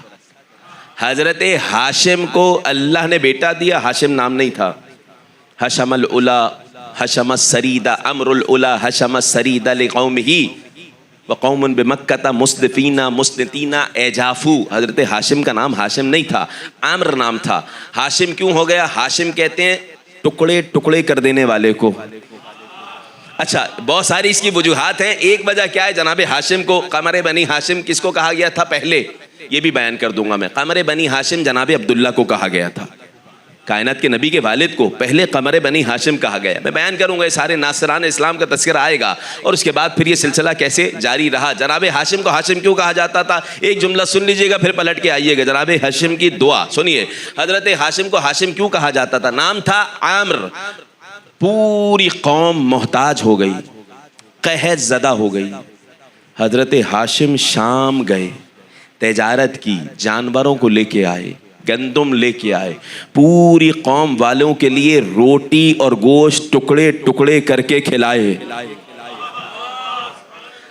حضرت ہاشم کو اللہ نے بیٹا دیا، ہاشم نام نہیں تھا. حشم العلا حشم السریدہ امر العلا حشم السریدہ لقومہ وقوم بمکہ مصدفین مصنتین اجافو. حضرت ہاشم کا نام ہاشم نہیں تھا، عامر نام تھا. ہاشم کیوں ہو گیا؟ ہاشم کہتے ہیں ٹکڑے ٹکڑے کر دینے والے کو. اچھا، بہت ساری اس کی وجوہات ہیں. ایک وجہ کیا ہے؟ جناب ہاشم کو قمر بنی ہاشم کس کو کہا گیا تھا پہلے؟ یہ بھی بیان کر دوں گا میں. قمر بنی ہاشم جناب عبداللہ کو کہا گیا تھا. کائنات کے نبی کے والد کو پہلے قمر بنی ہاشم کہا گیا. میں بیان کروں گا، یہ سارے ناصران اسلام کا تذکرہ آئے گا، اور اس کے بعد پھر یہ سلسلہ کیسے جاری رہا. جناب ہاشم کو ہاشم کیوں کہا جاتا تھا؟ ایک جملہ سن لیجئے گا پھر پلٹ کے آئیے گا. جناب ہاشم کی دعا سنیے. حضرت ہاشم کو ہاشم کیوں کہا جاتا تھا؟ نام تھا عامر. پوری قوم محتاج ہو گئی، قحط زدہ ہو گئی. حضرت ہاشم شام گئے، تجارت کی، جانوروں کو لے کے آئے، گندم لے کے آئے، پوری قوم والوں کے لیے روٹی اور گوشت ٹکڑے ٹکڑے کر کے کھلائے.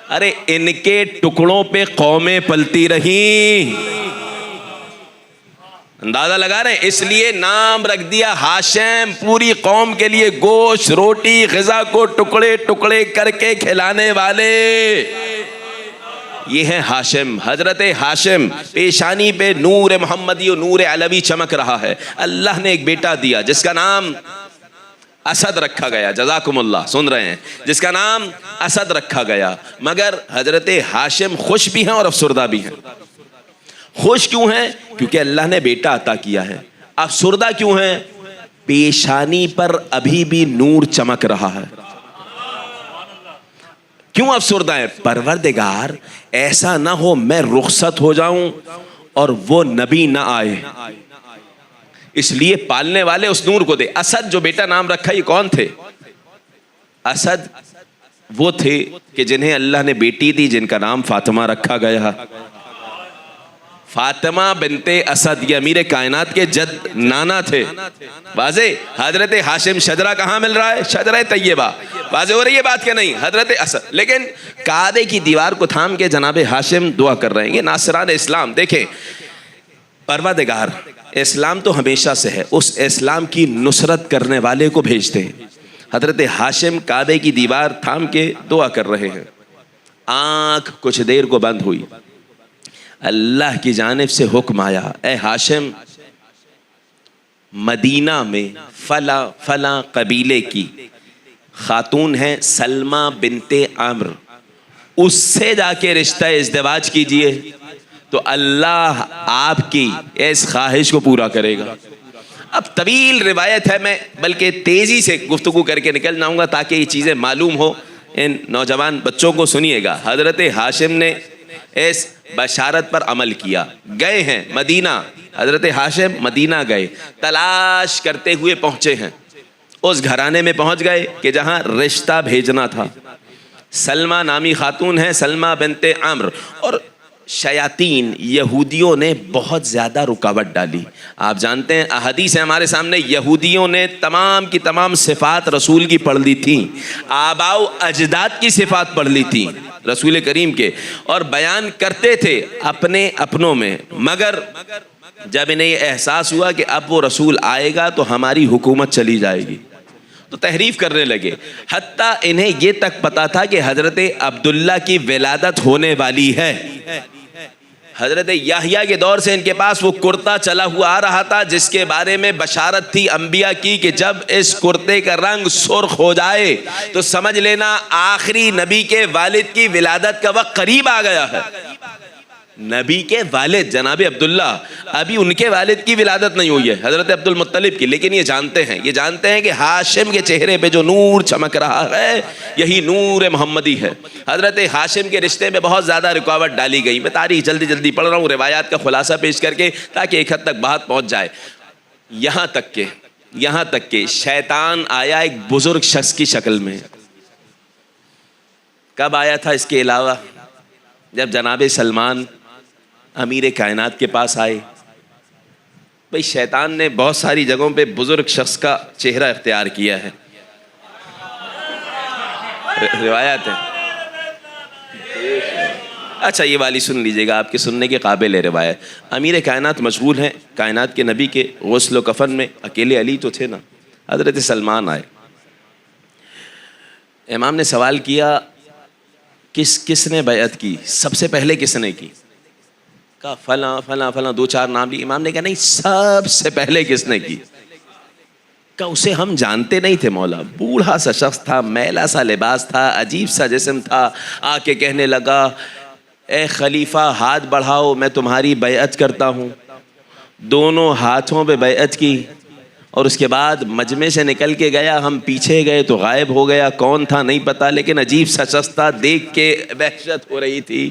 ارے ان کے ٹکڑوں پہ قومیں پلتی رہیں. اندازہ لگا رہے ہیں؟ اس لیے نام رکھ دیا ہاشم. پوری قوم کے لیے گوشت، روٹی، غذا کو ٹکڑے ٹکڑے کر کے کھلانے والے، یہ ہے ہاشم. حضرت ہاشم پیشانی پہ نور محمدی و نور علوی چمک رہا ہے. اللہ نے ایک بیٹا دیا جس کا نام اسد رکھا گیا. جزاکم اللہ، سن رہے ہیں؟ جس کا نام اسد رکھا گیا. مگر حضرت ہاشم خوش بھی ہیں اور افسردہ بھی ہیں. خوش کیوں ہیں؟ کیونکہ اللہ نے بیٹا عطا کیا ہے. افسردہ کیوں ہیں؟ پیشانی پر ابھی بھی نور چمک رہا ہے. کیوں افسردہ ہیں؟ پروردگار ایسا نہ ہو میں رخصت ہو جاؤں اور وہ نبی نہ آئے، اس لیے پالنے والے اس نور کو دے۔ اسد جو بیٹا نام رکھا یہ کون تھے؟ اسد وہ تھے کہ جنہیں اللہ نے بیٹی دی جن کا نام فاطمہ رکھا گیا۔ فاطمہ بنت اسد یہ امیر کائنات کے جد نانا تھے۔ واضح؟ حضرت ہاشم شجرہ کہاں مل رہا ہے؟ شجرہ طیبہ۔ واضح ہو رہی ہے بات کہ نہیں؟ حضرت اسد، لیکن کعبے کی دیوار کو تھام کے جناب ہاشم دعا کر رہے ہیں۔ یہ ناصران اسلام دیکھیں، پروردگار اسلام تو ہمیشہ سے ہے، اس اسلام کی نصرت کرنے والے کو بھیجتے ہیں۔ حضرت ہاشم کعبے کی دیوار تھام کے دعا کر رہے ہیں، آنکھ کچھ دیر کو بند ہوئی، اللہ کی جانب سے حکم آیا، اے ہاشم مدینہ میں فلاں فلاں قبیلے کی خاتون ہے سلمہ بنت عمر، اس سے جا کے رشتہ ازدواج کیجئے تو اللہ آپ کی اس خواہش کو پورا کرے گا۔ اب طویل روایت ہے، میں بلکہ تیزی سے گفتگو کر کے نکل جاؤں گا تاکہ یہ چیزیں معلوم ہو ان نوجوان بچوں کو۔ سنیے گا، حضرت ہاشم نے اس بشارت پر عمل کیا، گئے ہیں مدینہ، حضرت ہاشم مدینہ گئے، تلاش کرتے ہوئے پہنچے ہیں، اس گھرانے میں پہنچ گئے کہ جہاں رشتہ بھیجنا تھا۔ سلمہ نامی خاتون ہے، سلمہ بنت عمر، اور شیاطین یہودیوں نے بہت زیادہ رکاوٹ ڈالی۔ آپ جانتے ہیں احادیث ہے ہمارے سامنے، یہودیوں نے تمام کی تمام صفات رسول کی پڑھ لی تھیں، آباء و اجداد کی صفات پڑھ لی تھیں رسول کریم کے، اور بیان کرتے تھے اپنے اپنوں میں، مگر جب انہیں یہ احساس ہوا کہ اب وہ رسول آئے گا تو ہماری حکومت چلی جائے گی تو تحریف کرنے لگے، حتیٰ انہیں یہ تک پتا تھا کہ حضرت عبداللہ کی ولادت ہونے والی ہے۔ حضرت یحییٰ کے دور سے ان کے پاس وہ کرتا چلا ہوا آ رہا تھا جس کے بارے میں بشارت تھی انبیاء کی کہ جب اس کرتے کا رنگ سرخ ہو جائے تو سمجھ لینا آخری نبی کے والد کی ولادت کا وقت قریب آ گیا ہے۔ نبی کے والد جناب عبداللہ، ابھی ان کے والد کی ولادت نہیں ہوئی ہے، حضرت عبد المطلب کی، لیکن یہ جانتے ہیں کہ ہاشم کے چہرے پہ جو نور چمک رہا ہے یہی نور محمدی ہے۔ حضرت ہاشم کے رشتے میں بہت زیادہ رکاوٹ ڈالی گئی۔ میں تاریخ جلدی جلدی پڑھ رہا ہوں روایات کا خلاصہ پیش کر کے تاکہ ایک حد تک بات پہنچ جائے۔ یہاں تک کہ شیطان آیا ایک بزرگ شخص کی شکل میں۔ کب آیا تھا اس کے علاوہ؟ جب جناب سلمان امیر کائنات کے پاس آئے۔ بھئی شیطان نے بہت ساری جگہوں پہ بزرگ شخص کا چہرہ اختیار کیا ہے، روایات ہے۔ اچھا یہ والی سن لیجئے گا، آپ کے سننے کے قابل ہے روایت۔ امیر کائنات مشغول ہیں کائنات کے نبی کے غسل و کفن میں، اکیلے علی تو تھے نا، حضرت سلمان آئے۔ امام نے سوال کیا کس نے بیعت کی؟ سب سے پہلے کس نے کی؟ کہا فلاں فلاں فلاں، دو چار نام لی۔ امام نے کہا نہیں، سب سے پہلے کس نے کی؟ کہا اسے ہم جانتے نہیں تھے مولا، بوڑھا سا شخص تھا، میلا سا لباس تھا، عجیب سا جسم تھا، آ کے کہنے لگا اے خلیفہ ہاتھ بڑھاؤ میں تمہاری بیعت کرتا ہوں۔ دونوں ہاتھوں پہ بیعت کی اور اس کے بعد مجمع سے نکل کے گیا، ہم پیچھے گئے تو غائب ہو گیا، کون تھا نہیں پتا، لیکن عجیب سا شخص تھا، دیکھ کے وحشت ہو رہی تھی۔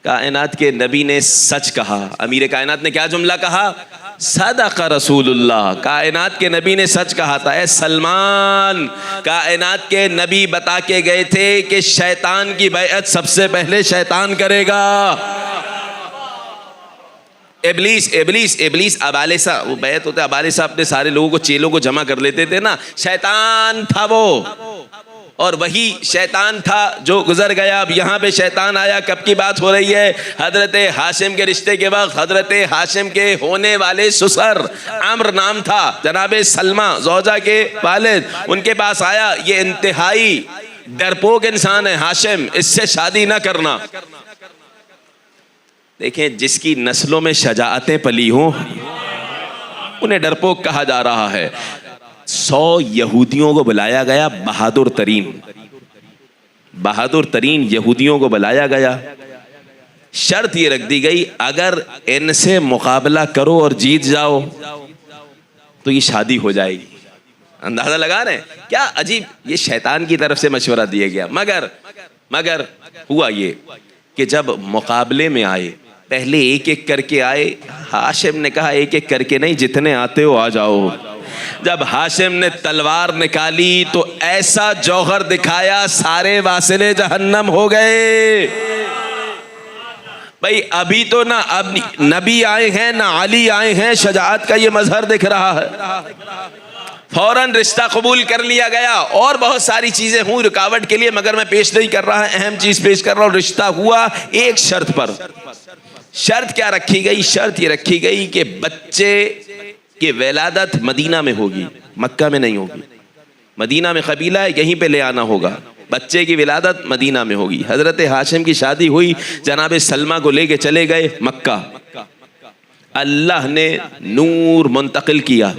کائنات کے نبی نے سچ کہا۔ امیر کائنات نے کیا جملہ کہا؟ صدق رسول اللہ، کائنات کے نبی نے سچ کہا تھا۔ اے سلمان، کائنات کے نبی بتا کے گئے تھے کہ شیطان کی بیعت سب سے پہلے شیطان کرے گا۔ ابلیس ابالسہ، وہ بیعت ہوتا ہے ابالسہ، اپنے سارے لوگوں کو چیلوں کو جمع کر لیتے تھے نا، شیطان تھا وہ، اور وہی شیطان تھا جو گزر گیا۔ اب یہاں پہ شیطان آیا، کب کی بات ہو رہی ہے؟ حضرت ہاشم کے رشتے کے وقت، حضرت ہاشم کے ہونے والے سسر عمر نام تھا، جناب سلمہ زوجہ کے والد، ان کے پاس آیا، یہ انتہائی ڈرپوک انسان ہے ہاشم، اس سے شادی نہ کرنا۔ دیکھیں جس کی نسلوں میں شجاعتیں پلی ہوں انہیں ڈرپوک کہا جا رہا ہے۔ 100 یہودیوں کو بلایا گیا، بہادر ترین یہودیوں کو بلایا گیا، شرط یہ رکھ دی گئی اگر ان سے مقابلہ کرو اور جیت جاؤ تو یہ شادی ہو جائے گی۔ اندازہ لگا رہے ہیں کیا عجیب، یہ شیطان کی طرف سے مشورہ دیا گیا، مگر مگر ہوا یہ کہ جب مقابلے میں آئے پہلے ایک ایک کر کے آئے. ہاشم نے کہا ایک ایک کر کے نہیں، جتنے آتے ہو آ جاؤ. جب ہاشم نے تلوار نکالی تو ایسا جوہر دکھایا سارے واصلے جہنم ہو گئے. بھائی ابھی تو نہ اب نبی آئے ہیں نہ علی آئے ہیں، شجاعت کا یہ مظہر دکھ رہا ہے. فوراً رشتہ قبول کر لیا گیا. اور بہت ساری چیزیں ہوں رکاوٹ کے لیے، مگر میں پیش نہیں کر رہا، اہم چیز پیش کر رہا ہوں. رشتہ ہوا ایک شرط پر. شرط کیا رکھی گئی؟ شرط یہ رکھی گئی کہ بچے کی ولادت مدینہ میں ہوگی، مکہ میں نہیں ہوگی. مدینہ میں قبیلہ ہے، یہیں پہ لے آنا ہوگا. بچے کی ولادت مدینہ میں ہوگی. حضرت ہاشم کی شادی ہوئی، جناب سلمہ کو لے کے چلے گئے مکہ. اللہ نے نور منتقل کیا.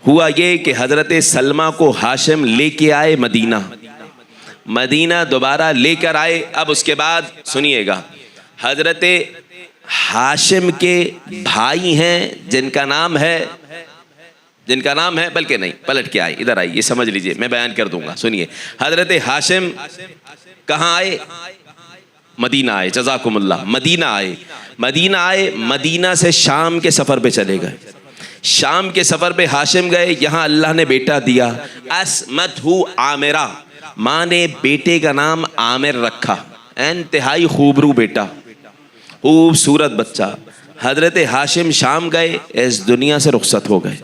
ہوا یہ کہ حضرت سلمہ کو ہاشم لے کے آئے مدینہ. مدینہ دوبارہ لے کر آئے. اب اس کے بعد سنیے گا، حضرت ہاشم کے بھائی ہیں جن کا نام ہے بلکہ نہیں، پلٹ کے آئے، ادھر آئیے سمجھ لیجئے، میں بیان کر دوں گا. سنیے، حضرت ہاشم کہاں آئے؟ مدینہ آئے. جزاکم اللہ. مدینہ آئے. مدینہ سے شام کے سفر پہ چلے گئے. شام کے سفر پہ ہاشم گئے. یہاں اللہ نے بیٹا دیا، اسمتہ عامرہ. ماں نے بیٹے کا نام عامر رکھا. انتہائی خوبرو بیٹا، خوبصورت بچہ. حضرت ہاشم شام گئے، اس دنیا سے رخصت ہو گئے.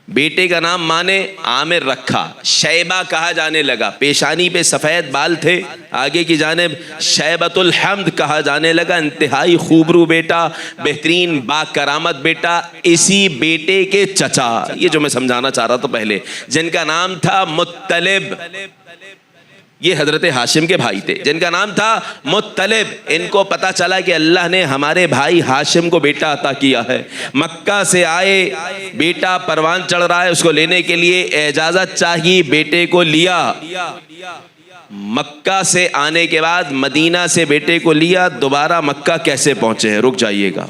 بیٹے کا نام ماں نے عامر رکھا. شیبہ کہا جانے لگا. پیشانی پہ سفید بال تھے، آگے کی جانب شیبۃ الحمد کہا جانے لگا. انتہائی خوبرو بیٹا، بہترین با کرامت بیٹا. اسی بیٹے کے چچا، یہ جو میں سمجھانا چاہ رہا تھا پہلے، جن کا نام تھا مطلب. یہ حضرت ہاشم کے بھائی تھے جن کا نام تھا مطلب. ان کو پتا چلا کہ اللہ نے ہمارے بھائی ہاشم کو بیٹا عطا کیا ہے. مکہ سے آئے، بیٹا پروان چڑھ رہا ہے، اس کو لینے کے لیے اجازت چاہیے. بیٹے کو لیا. مکہ سے آنے کے بعد مدینہ سے بیٹے کو لیا. دوبارہ مکہ کیسے پہنچے ہیں؟ رک جائیے گا.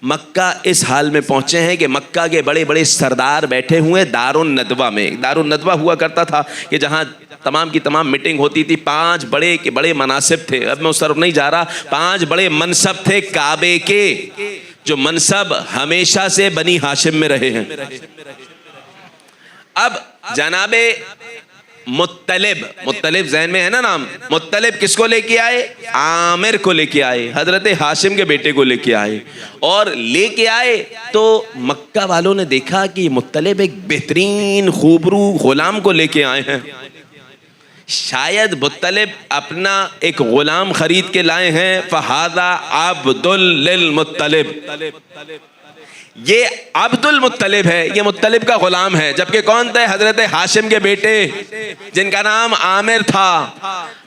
مکہ اس حال میں پہنچے ہیں کہ مکہ کے بڑے بڑے سردار بیٹھے ہوئے دارالندوہ میں. دارالندوہ ہوا کرتا تھا کہ جہاں تمام کی تمام میٹنگ ہوتی تھی. 5 بڑے کے بڑے مناصب تھے. اب میں اس طرف نہیں جا رہا. 5 بڑے منصب تھے کعبے کے، جو منصب ہمیشہ سے بنی ہاشم میں رہے ہیں. اب جناب مطلب ذہن میں ہے نا نام. مطلب کس کو لے کے آئے؟ عامر کو لے کے آئے. حضرت ہاشم کے بیٹے کو لے کے آئے. اور لے کے آئے تو مکہ والوں نے دیکھا کہ مطلب ایک بہترین خوبرو غلام کو لے کے آئے ہیں. شاید مطلب اپنا ایک غلام خرید کے لائے ہیں. فہذا عبد للمطلب. یہ عبد المطلب ہے، یہ مطلب کا غلام ہے. جبکہ کون تھے؟ حضرت ہاشم کے بیٹے جن کا نام عامر تھا.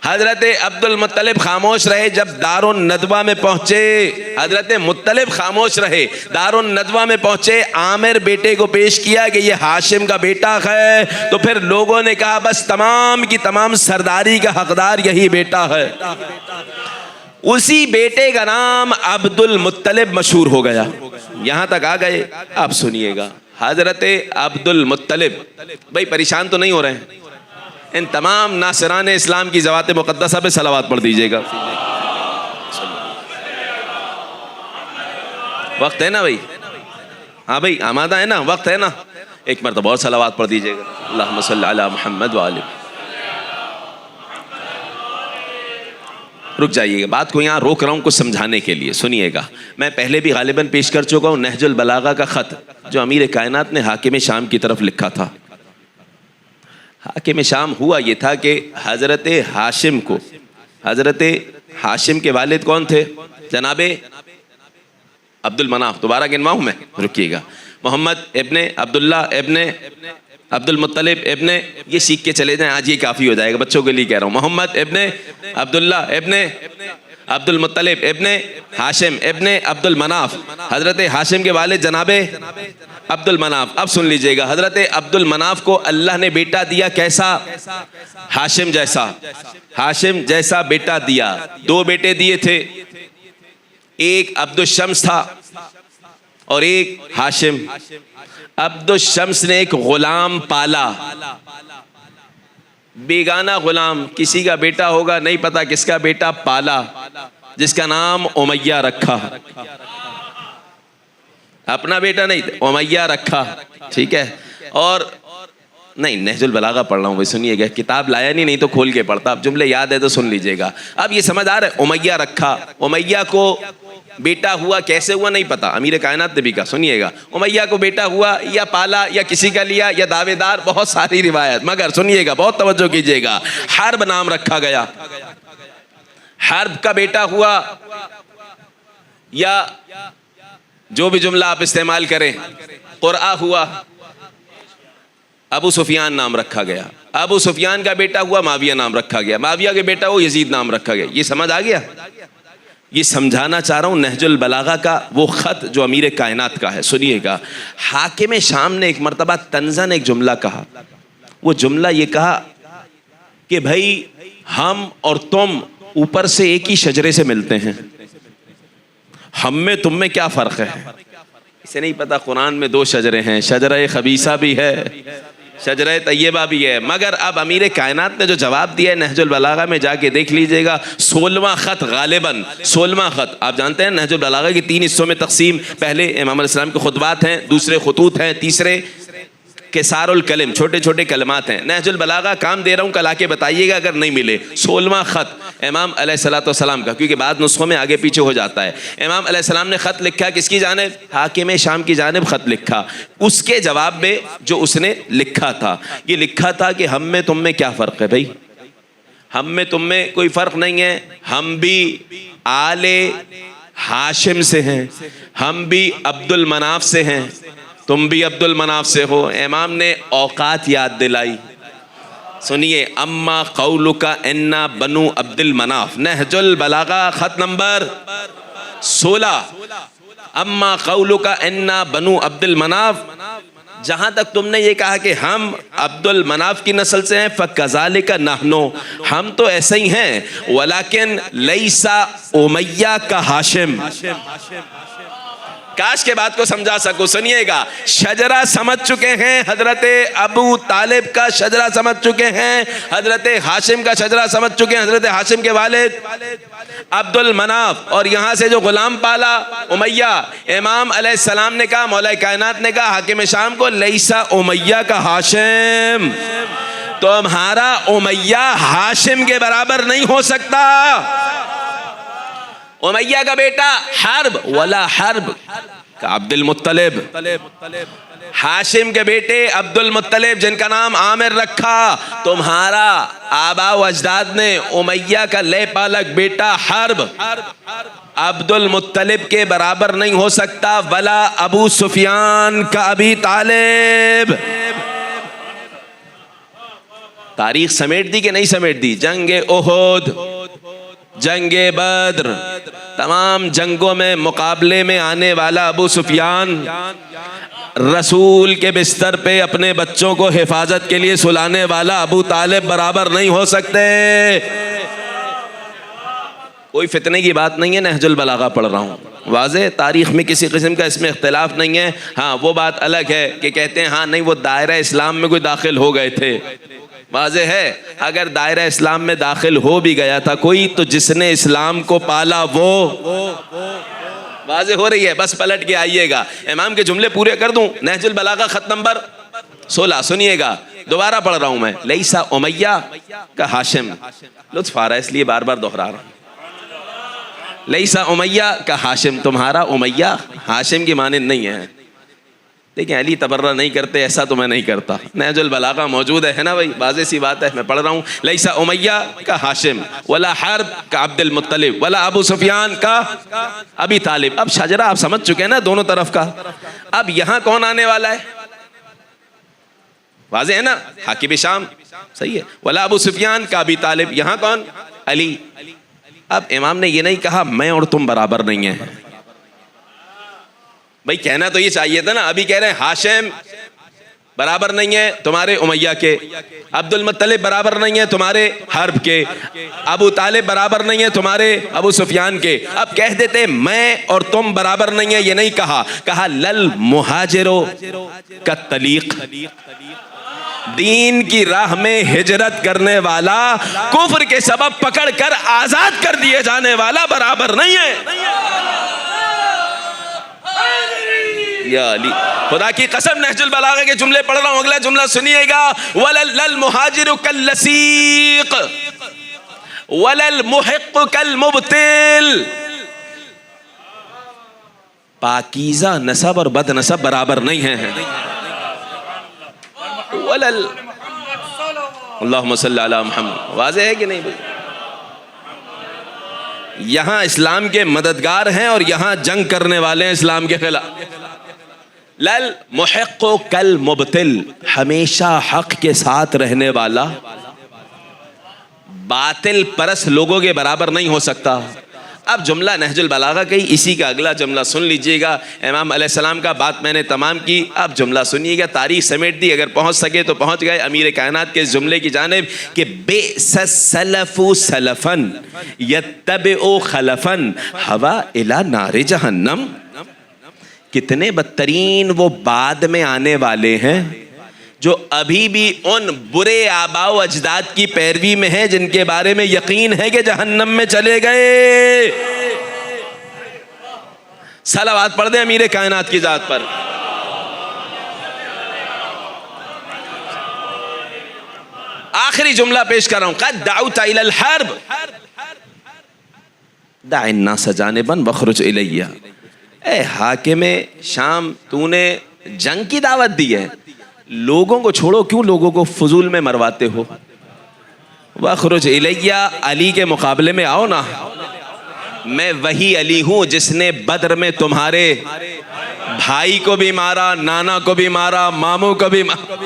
حضرت عبد المطلب خاموش رہے. جب دارالندوہ میں پہنچے حضرت مطلب خاموش رہے. دارالندوہ میں پہنچے، عامر بیٹے کو پیش کیا کہ یہ ہاشم کا بیٹا ہے. تو پھر لوگوں نے کہا بس تمام کی تمام سرداری کا حقدار یہی بیٹا ہے. اسی بیٹے کا نام عبد المطلب مشہور ہو گیا. یہاں تک آ گئے. اب سنیے گا، حضرت عبد المطلب. بھائی پریشان تو نہیں ہو رہے ہیں؟ ان تمام ناصران اسلام کی ذوات مقدسہ پہ صلوات پڑھ دیجئے گا. وقت ہے نا بھائی؟ ہاں بھائی آمادہ ہے نا؟ وقت ہے نا؟ ایک مرتبہ اور صلوات پڑھ دیجئے گا. اللہم صلی علی محمد وآلہ. رک جائیے گا، بات کو یہاں روک رہا ہوں کچھ سمجھانے کے لیے. سنیے گا، میں پہلے بھی غالباً پیش کر چکا ہوں نہج البلاغہ کا خط جو امیر کائنات نے حاکم شام کی طرف لکھا تھا. حاکم شام ہوا یہ تھا کہ حضرت ہاشم کو، حضرت ہاشم کے والد کون تھے؟ جناب عبد المناف. دوبارہ گنواؤں میں؟ رکیے گا. محمد ابن عبداللہ ابن عبد المطلب ابن، یہ سیکھ کے چلے جائیں، آج یہ کافی ہو جائے گا، بچوں کے لیے کہہ رہا ہوں. محمد ابن عبداللہ ابن عبد المطلب ابن ہاشم ابن عبد المناف. حضرت ہاشم کے والد جناب عبد المناف. اب سن لیجئے گا، حضرت عبد المناف کو اللہ نے بیٹا دیا کیسا؟ ہاشم جیسا. ہاشم جیسا بیٹا دیا. 2 بیٹے دیے تھے، ایک عبد الشمس تھا اور ایک ہاشم. عبد الشمس نے ایک غلام پالا. بیگانہ غلام کسی کا بیٹا ہوگا, نہیں پتا کس کا بیٹا, پالا, جس کا نام امیہ رکھا. اپنا بیٹا نہیں, امیہ رکھا, ٹھیک ہے. اور نہیں, نہج البلاغہ پڑھ رہا ہوں بھائی, سنیے گا, کتاب لایا نہیں تو کھول کے پڑھتا, اب جملے یاد ہے تو سن لیجئے گا. اب یہ سمجھ آ رہا ہے, امیہ رکھا, امیہ کو بیٹا ہوا, کیسے ہوا نہیں پتا, امیر کائنات نے بھی کہا, سنیے گا, امیہ کو بیٹا ہوا یا پالا یا کسی کا لیا یا دعوے دار, بہت ساری روایت, مگر سنیے گا, بہت توجہ کیجئے گا. حرب نام رکھا گیا, حرب کا بیٹا ہوا, یا جو بھی جملہ آپ استعمال کریں, قرآ ہوا, ابو سفیان نام رکھا گیا. ابو سفیان کا بیٹا ہوا, معاویہ نام رکھا گیا. معاویہ کے بیٹا ہوا, یزید نام رکھا گیا. یہ سمجھ آ گیا؟ یہ سمجھانا چاہ رہا ہوں نہج البلاغہ کا وہ خط جو امیر کائنات کا ہے. سنیے گا, حاکم شام نے ایک مرتبہ طنزاً ایک جملہ کہا. وہ جملہ یہ کہا کہ بھائی ہم اور تم اوپر سے ایک ہی شجرے سے ملتے ہیں, ہم میں تم میں کیا فرق ہے؟ اسے نہیں پتا قرآن میں 2 شجرے ہیں, شجرہ خبیثہ بھی ہے, شجرہ طیبہ بھی ہے. مگر اب امیر کائنات نے جو جواب دیا ہے نہج البلاغہ میں جا کے دیکھ لیجئے گا, 16واں خط غالباً 16واں خط. آپ جانتے ہیں نہج البلاغہ کی 3 حصوں میں تقسیم, پہلے امام علیہ السلام کے خطبات ہیں, دوسرے خطوط ہیں, تیسرے کسار الکلم, چھوٹے چھوٹے کلمات ہیں. نہج البلاغہ کام دے رہا ہوں, کل آ کے بتائیے گا اگر نہیں ملے. 16واں خط امام علیہ السلام کا, کیونکہ بعض نسخوں میں آگے پیچھے ہو جاتا ہے. امام علیہ السلام نے خط لکھا, کس کی جانب؟ حاکم شام کی جانب خط لکھا. اس کے جواب میں جو اس نے لکھا تھا, یہ لکھا تھا کہ ہم میں تم میں کیا فرق ہے بھائی, ہم میں تم میں کوئی فرق نہیں ہے, ہم بھی آل ہاشم سے ہیں, ہم بھی عبد المناف سے ہیں, تم بھی عبد المناف سے ہو. امام نے اوقات یاد دلائی. سنیے, اما قولک انا بنو عبد المناف, نہج البلاغہ خط نمبر 16. اما قولک انا بنو عبد المناف, جہاں تک تم نے یہ کہا کہ ہم عبد المناف کی نسل سے ہیں, فَكَذَلِكَ نَحْنُ, ہم تو ایسے ہی ہیں, وَلَكِنْ لَيْسَ امیہ کا ہاشم. کاش کے بات کو سمجھا سکو. سنیے گا, شجرہ سمجھ چکے ہیں, حضرت ابو طالب کا شجرہ سمجھ چکے ہیں, حضرت ہاشم کا شجرہ سمجھ چکے ہیں, حضرت ہاشم کے والد عبد المناف, اور یہاں سے جو غلام پالا امیہ. امام علیہ السلام نے کہا, مولا کائنات نے کہا حاکم شام کو, لیسا امیہ کا ہاشم, تمہارا امیہ ہاشم کے برابر نہیں ہو سکتا. امیہ کا بیٹا حرب, ولا حرب کا عبد المطلب, ہاشم کے بیٹے عبد المطلب جن کا نام عامر رکھا. تمہارا آبا و اجداد نے امیہ کا لے پالک بیٹا حرب عبد المطلب کے برابر نہیں ہو سکتا, ولا ابو سفیان کا ابی طالب. تاریخ سمیٹ دی کہ نہیں سمیٹ دی؟ جنگ احد, جنگ بدر, تمام جنگوں میں مقابلے میں آنے والا ابو سفیان, رسول کے بستر پہ اپنے بچوں کو حفاظت کے لیے سلانے والا ابو طالب برابر نہیں ہو سکتے. کوئی فتنے کی بات نہیں ہے, نہج البلاغہ پڑھ رہا ہوں, واضح. تاریخ میں کسی قسم کا اس میں اختلاف نہیں ہے. ہاں وہ بات الگ ہے کہ کہتے ہیں ہاں نہیں وہ دائرہ اسلام میں کوئی داخل ہو گئے تھے. واضح ہے, اگر دائرہ اسلام میں داخل ہو بھی گیا تھا کوئی, تو جس نے اسلام کو پالا وہ واضح ہو رہی ہے. بس پلٹ کے آئیے گا, امام کے جملے پورے کر دوں. نہج البلاغہ خط نمبر 16, سنیے گا, دوبارہ پڑھ رہا ہوں میں. لیسا امیہ کا ہاشم, لطف آ رہا ہے اس لیے بار بار دہرا رہا ہوں. لیسا امیہ کا ہاشم, تمہارا امیہ ہاشم کی مانند نہیں ہے. دیکھیں علی تبرہ نہیں کرتے, ایسا تو میں نہیں کرتا. نہج البلاغہ موجود ہے نا بھائی, واضح سی بات ہے, میں پڑھ رہا ہوں. لیسا امیہ کا ہاشم, ولا حرب کا عبد المطلب, ولا ابو سفیان کا ابی طالب. اب شجرہ آپ سمجھ چکے ہیں نا دونوں طرف کا. اب یہاں کون آنے والا ہے؟ واضح ہے نا, حاکم شام, صحیح ہے. ولا ابو سفیان کا ابی طالب, یہاں کون؟ علی. اب امام نے یہ نہیں کہا میں اور تم برابر نہیں ہیں. بھائی کہنا تو یہ چاہیے تھا نا. ابھی کہہ رہے ہیں ہاشم برابر نہیں ہے تمہارے امیہ کے, عبد المطلب برابر نہیں ہے تمہارے حرب کے, ابو طالب برابر نہیں ہے تمہارے ابو سفیان کے. اب کہہ دیتے میں اور تم برابر نہیں ہے, یہ نہیں کہا. کہا لل مہاجرو کا طلیق, دین کی راہ میں ہجرت کرنے والا کفر کے سبب پکڑ کر آزاد کر دیے جانے والا برابر نہیں ہے. یا علی، خدا کی قسم نہج البلاغہ کے جملے پڑھ رہا ہوں، اگلا جملہ سنیے گا. وَلَا الْمُهَاجِرُ كَاللَّسِيقِ وَلَا الْمُحِقُّ كَالْمُبْتِلِ. پاکیزہ نسب اور بد نسب برابر نہیں ہیں. اللہم صلی علی محمد. واضح ہے کہ نہیں بھائی؟ یہاں اسلام کے مددگار ہیں اور یہاں جنگ کرنے والے ہیں اسلام کے خلاف. لل محق کل مبتل، ہمیشہ حق کے ساتھ رہنے والا باطل پرست لوگوں کے برابر نہیں ہو سکتا. اب جملہ نہج البلاغہ کا ہی اسی کا اگلا جملہ سن لیجئے گا. امام علیہ السلام کا بات میں نے تمام کی، اب جملہ سنیے گا. تاریخ سمیٹ دی، اگر پہنچ سکے تو پہنچ گئے امیر کائنات کے اس جملے کی جانب کہ بئس السلف سلفا یتبع خلفا ہوا الی نار جہنم. کتنے بدترین وہ بعد میں آنے والے ہیں جو ابھی بھی ان برے آباء و اجداد کی پیروی میں ہیں جن کے بارے میں یقین ہے کہ جہنم میں چلے گئے. صلوات پڑھ دیں امیر کائنات کی ذات پر. آخری جملہ پیش کر رہا ہوں. قد دعوت الی الحرب دع الناس جانبا واخرج الی. اے حاکم شام، تو نے جنگ کی دعوت دی ہے، لوگوں کو چھوڑو، کیوں لوگوں کو فضول میں مرواتے ہو؟ وَاخْرُجْ إِلَيَّ، علی کے مقابلے میں آؤ نا. میں وہی علی ہوں جس نے بدر میں تمہارے بھائی کو بھی مارا، نانا کو بھی مارا، ماموں کو بھی مارا.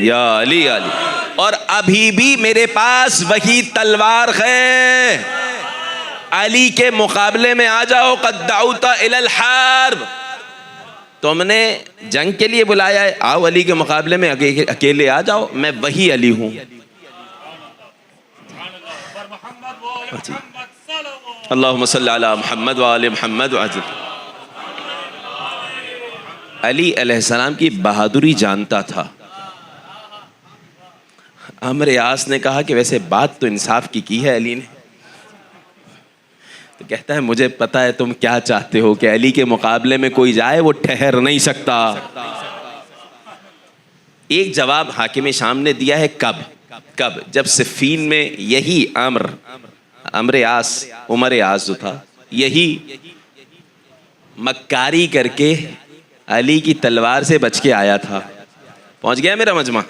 یا علی علی. اور ابھی بھی میرے پاس وہی تلوار ہے. علی کے مقابلے میں آ جاؤ. قد دعوت الی الحرب، تم نے جنگ کے لیے بلایا ہے، آؤ علی کے مقابلے میں اکیلے آ جاؤ. میں وہی علی ہوں. اللہم صلی علی محمد وآل محمد وعجل. علی علیہ السلام کی بہادری جانتا تھا. عمرو عاص نے کہا کہ ویسے بات تو انصاف کی ہے علی نے. تو کہتا ہے مجھے پتا ہے تم کیا چاہتے ہو کہ علی کے مقابلے میں کوئی جائے وہ ٹھہر نہیں سکتا. ایک جواب حاکم شام نے دیا ہے. کب جب صفین میں یہی عمرو عاص، عمر عاص جو تھا، یہی مکاری کر کے علی کی تلوار سے بچ کے آیا تھا. پہنچ گیا میرا مجمع،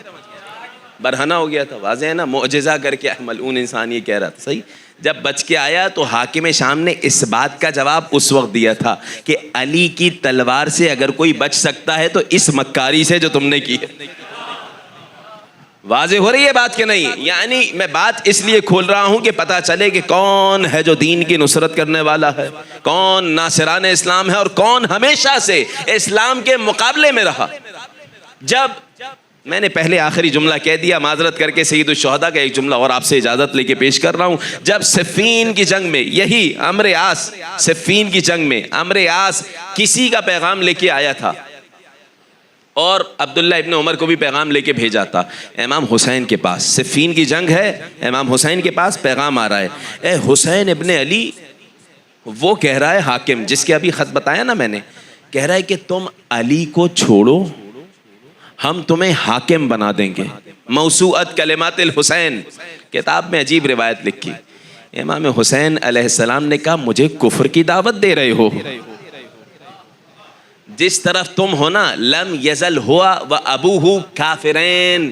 برہنہ ہو گیا تھا. واضح ہے نا، معجزہ کر کے ملعون انسان یہ کہہ رہا تھا. صحیح. جب بچ کے آیا تو حاکم شام نے اس بات کا جواب اس وقت دیا تھا کہ علی کی تلوار سے اگر کوئی بچ سکتا ہے تو اس مکاری سے جو تم نے کی ہے. واضح ہو رہی ہے بات کہ نہیں؟ یعنی میں بات اس لیے کھول رہا ہوں کہ پتہ چلے کہ کون ہے جو دین کی نصرت کرنے والا ہے، کون ناصران اسلام ہے اور کون ہمیشہ سے اسلام کے مقابلے میں رہا. جب میں نے پہلے آخری جملہ کہہ دیا، معذرت کر کے سید الشہداء کا ایک جملہ اور آپ سے اجازت لے کے پیش کر رہا ہوں. جب صفین کی جنگ میں یہی عمرو عاص، صفین کی جنگ میں عمرو عاص کسی کا پیغام لے کے آیا تھا اور عبداللہ ابن عمر کو بھی پیغام لے کے بھیجا تھا امام حسین کے پاس. صفین کی جنگ ہے، امام حسین کے پاس پیغام آ رہا ہے. اے حسین ابن علی، وہ کہہ رہا ہے حاکم جس کے ابھی خط بتایا نا میں نے، کہہ رہا ہے کہ تم علی کو چھوڑو، ہم تمہیں حاکم بنا دیں گے. موسوعت کلمات الحسین کتاب میں عجیب روایت لکھی. امام حسین علیہ السلام نے کہا مجھے کفر کی دعوت دے رہے ہو؟ جس طرف تم ہو نا، لم یزل ہوا و ابوہ کافرین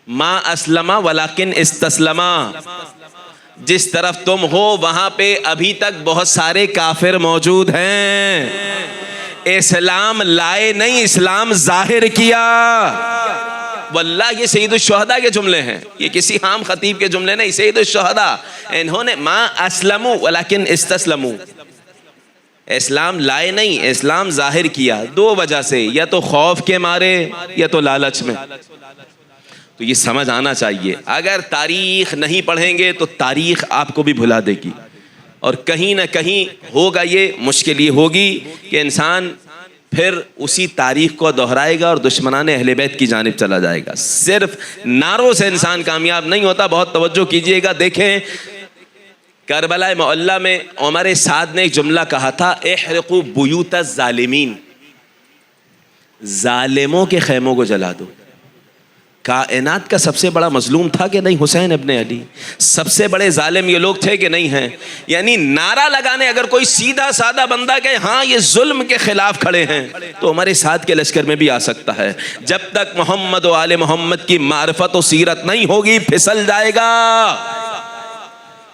ما اسلم ولکن استسلما. جس طرف تم ہو وہاں پہ ابھی تک بہت سارے کافر موجود ہیں. اسلام لائے نہیں، اسلام ظاہر کیا. واللہ یہ سید الشہداء کے جملے ہیں، یہ کسی عام خطیب کے جملے نہیں. سید الشہداء انہوں نے ما اسلموا ولکن استسلموا، اسلام لائے نہیں، اسلام ظاہر کیا. دو وجہ سے، یا تو خوف کے مارے یا تو لالچ میں. تو یہ سمجھ آنا چاہیے. اگر تاریخ نہیں پڑھیں گے تو تاریخ آپ کو بھی بھلا دے گی، اور کہیں نہ کہیں ہوگا یہ مشکل یہ ہوگی کہ انسان پھر اسی تاریخ کو دہرائے گا اور دشمنان اہل بیت کی جانب چلا جائے گا. صرف نعروں سے انسان کامیاب نہیں ہوتا. بہت توجہ کیجئے گا. دیکھیں کربلا معلی میں عمر سعد نے ایک جملہ کہا تھا, احرقوا بیوت الظالمین, ظالموں کے خیموں کو جلا دو. کائنات کا سب سے بڑا مظلوم تھا کہ نہیں حسین ابن علی؟ سب سے بڑے ظالم یہ لوگ تھے کہ نہیں ہیں؟ یعنی نعرہ لگانے اگر کوئی سیدھا سادہ بندہ کہ ہاں یہ ظلم کے خلاف کھڑے ہیں تو ہمارے ساتھ کے لشکر میں بھی آ سکتا ہے. جب تک محمد و آل محمد کی معرفت و سیرت نہیں ہوگی پھسل جائے گا.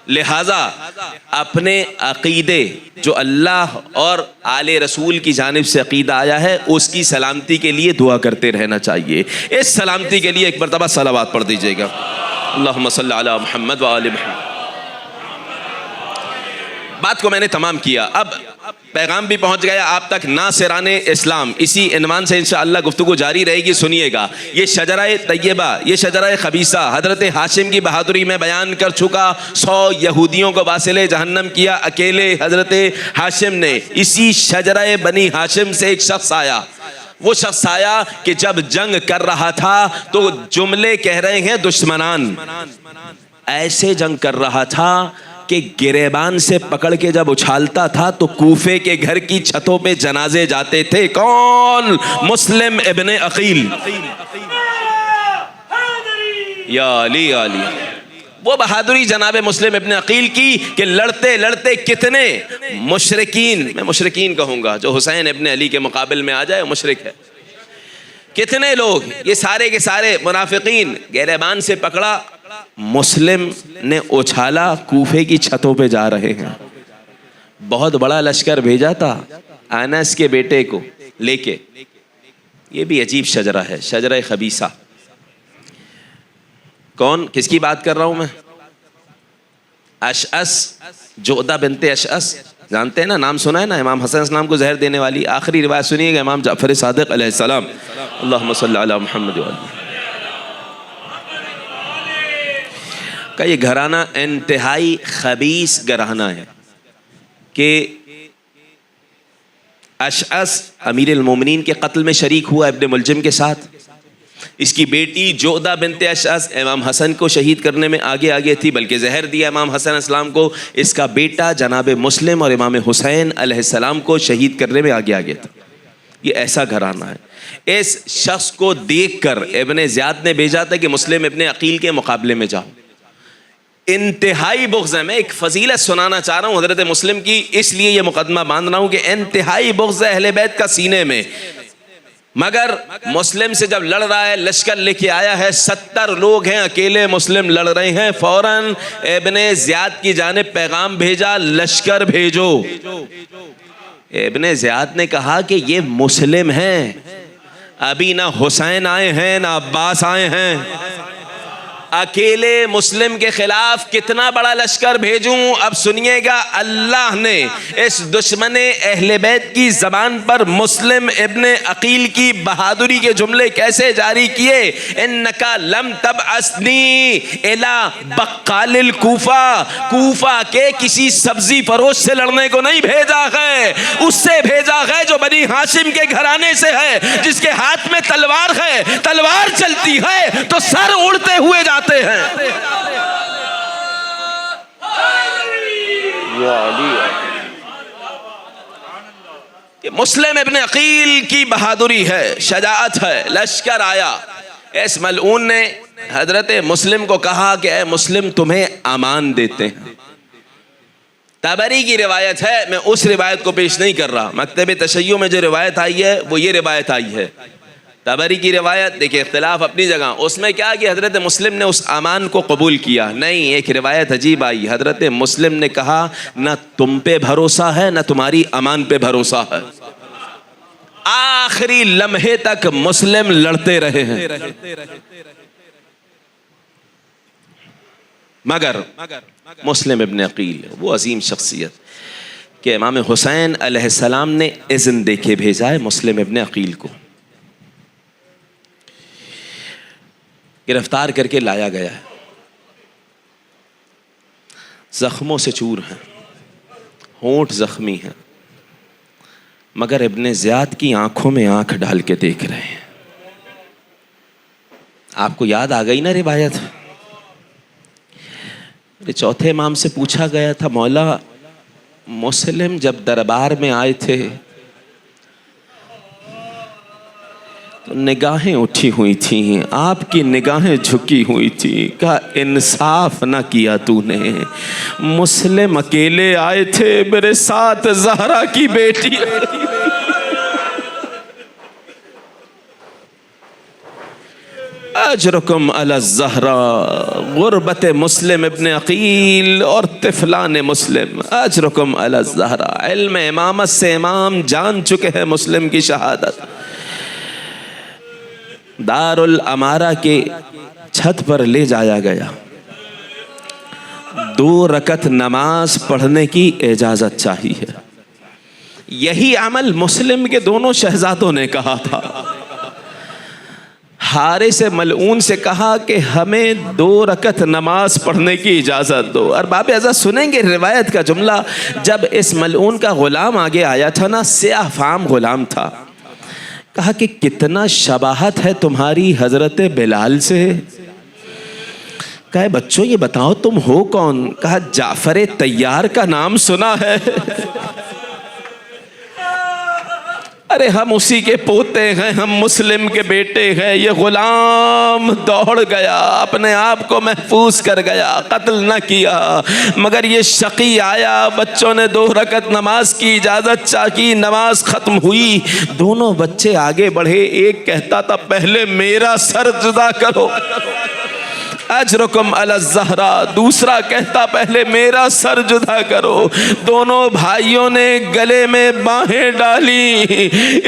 لہذا اپنے عقیدے جو اللہ اور آل رسول کی جانب سے عقیدہ آیا ہے اس کی سلامتی کے لیے دعا کرتے رہنا چاہیے. اس سلامتی کے لیے ایک مرتبہ صلوات پڑھ دیجئے گا. اللہم صلی علی محمد و آل محمد. بات کو میں نے تمام کیا, اب پیغام بھی پہنچ گیا آپ تک. ناصران اسلام, اسی عنوان سے انشاءاللہ گفتگو جاری رہے گی. سنیے گا, یہ شجرہ طیبہ, یہ شجرہ خبیثہ حضرت ہاشم کی بہادری میں بیان کر چکا. 100 یہودیوں کو واصل جہنم کیا اکیلے حضرت ہاشم نے. اسی شجرہ بنی ہاشم سے ایک شخص آیا. وہ شخص آیا کہ جب جنگ کر رہا تھا تو جملے کہہ رہے ہیں دشمنان, ایسے جنگ کر رہا تھا کہ گریبان سے پکڑ کے جب اچھالتا تھا تو کوفے کے گھر کی چھتوں پہ جنازے جاتے تھے. کون؟ مسلم ابن عقیل. یا علی علی, وہ بہادری جناب مسلم ابن عقیل کی کہ لڑتے لڑتے کتنے مشرکین, میں مشرکین کہوں گا, جو حسین ابن علی کے مقابل میں آ جائے مشرک ہے, کتنے لوگ یہ سارے کے سارے منافقین گریبان سے پکڑا, مسلم نے اچھالا, کوفے کی چھتوں پہ جا رہے ہیں. بہت بڑا لشکر بھیجا تھا انس کے بیٹے کو لے کے. یہ بھی عجیب شجرہ ہے, شجرہ خبیثہ. کون, کس کی بات کر رہا ہوں میں؟ اشعث, جعدہ بنت اشعث, جانتے ہیں نا, نام سنا ہے نا, امام حسن السلام کو زہر دینے والی. آخری روایت سنیے گا امام جعفر صادق علیہ السلام, اللہم صلی علی محمد وعلی, کا یہ گھرانہ انتہائی خبیث گھرانہ ہے کہ اشعث امیر المومنین کے قتل میں شریک ہوا ابن ملجم کے ساتھ. اس کی بیٹی جعدہ بنت اشعث امام حسن کو شہید کرنے میں آگے تھی, بلکہ زہر دیا امام حسن السلام کو. اس کا بیٹا جناب مسلم اور امام حسین علیہ السلام کو شہید کرنے میں آگے تھا. یہ ایسا گھرانہ ہے. اس شخص کو دیکھ کر ابن زیاد نے بھیجا تھا کہ مسلم ابن عقیل کے مقابلے میں جاؤ. انتہائی بغض ہے. میں ایک فضیلت سنانا چاہ رہا ہوں حضرت مسلم کی, اس لیے یہ مقدمہ باندھ رہا ہوں کہ انتہائی بغض ہے اہل بیت کا سینے میں. مگر مسلم سے جب لڑ رہا ہے, لشکر لے کے آیا ہے, 70 لوگ ہیں, اکیلے مسلم لڑ رہے ہیں, فوراً ابن زیاد کی جانب پیغام بھیجا لشکر بھیجو. ابن زیاد نے کہا کہ یہ مسلم ہیں, ابھی نہ حسین آئے ہیں نہ عباس آئے ہیں, اکیلے مسلم کے خلاف کتنا بڑا لشکر بھیجوں؟ اب سنیے گا, اللہ نے اس دشمن اہل بیت کی زبان پر مسلم ابن عقیل کی بہادری کے جملے کیسے جاری کیے. انکا لم تبعثنی الی بقال الکوفہ, کوفہ کے کسی سبزی فروش سے لڑنے کو نہیں بھیجا ہے, اس سے بھیجا ہے جو بنی ہاشم کے گھرانے سے ہے, جس کے ہاتھ میں تلوار ہے, تلوار چلتی ہے تو سر اڑتے ہوئے جاتے ہیں. یہ مسلم ابن عقیل کی بہادری ہے, شجاعت ہے. لشکر آیا, اس ملعون نے حضرت مسلم کو کہا کہ اے مسلم تمہیں امان دیتے ہیں. تبری کی روایت ہے, میں اس روایت کو پیش نہیں کر رہا, مکتب تشیع میں جو روایت آئی ہے وہ یہ روایت آئی ہے. تبری کی روایت دیکھیں, اختلاف اپنی جگہ. اس میں کیا کہ حضرت مسلم نے اس امان کو قبول کیا. نہیں, ایک روایت عجیب آئی, حضرت مسلم نے کہا نہ تم پہ بھروسہ ہے نہ تمہاری امان پہ بھروسہ ہے. آخری لمحے تک مسلم لڑتے رہے ہیں. مگر مسلم ابن عقیل وہ عظیم شخصیت کہ امام حسین علیہ السلام نے اذن دے کے بھیجا ہے مسلم ابن عقیل کو. گرفتار کر کے لایا گیا ہے, زخموں سے چور ہیں, ہونٹ زخمی ہیں, مگر ابن زیاد کی آنکھوں میں آنکھ ڈال کے دیکھ رہے ہیں. آپ کو یاد آ گئی نا روایت؟ چوتھے امام سے پوچھا گیا تھا مولا مسلم جب دربار میں آئے تھے تو نگاہیں اٹھی ہوئی تھیں، آپ کی نگاہیں جھکی ہوئی تھیں. کہا انصاف نہ کیا تو نے، مسلم اکیلے آئے تھے، میرے ساتھ زہرا کی بیٹی. اجرکم علی الزہراء، غربت مسلم ابن عقیل اور طفلان مسلم، اجرکم علی الزہراء. علم امامت سے امام جان چکے ہیں مسلم کی شہادت. دار الامارہ کے چھت پر لے جایا گیا، 2 رکعت نماز پڑھنے کی اجازت چاہیے. یہی عمل مسلم کے دونوں شہزادوں نے کہا تھا. حارث ملعون سے کہا کہ ہمیں 2 رکعت نماز پڑھنے کی اجازت دو. اور باب اعظم سنیں گے روایت کا جملہ، جب اس ملعون کا غلام آگے آیا تھا نا، سیاہ فام غلام تھا، کہا کہ کتنا شباہت ہے تمہاری حضرت بلال سے. کہا بچوں یہ بتاؤ تم ہو کون؟ کہا جعفر طیار کا نام سنا ہے؟ ارے ہم اسی کے پوتے ہیں، ہم مسلم کے بیٹے ہیں. یہ غلام دوڑ گیا، اپنے آپ کو محفوظ کر گیا، قتل نہ کیا، مگر یہ شقی آیا. بچوں نے 2 رکعت نماز کی اجازت چاہی، نماز ختم ہوئی، دونوں بچے آگے بڑھے. ایک کہتا تھا پہلے میرا سر جدا کرو، اجرکم علی الزہراء. دوسرا کہتا پہلے میرا سر جدا کرو. دونوں بھائیوں نے گلے میں باہیں ڈالی.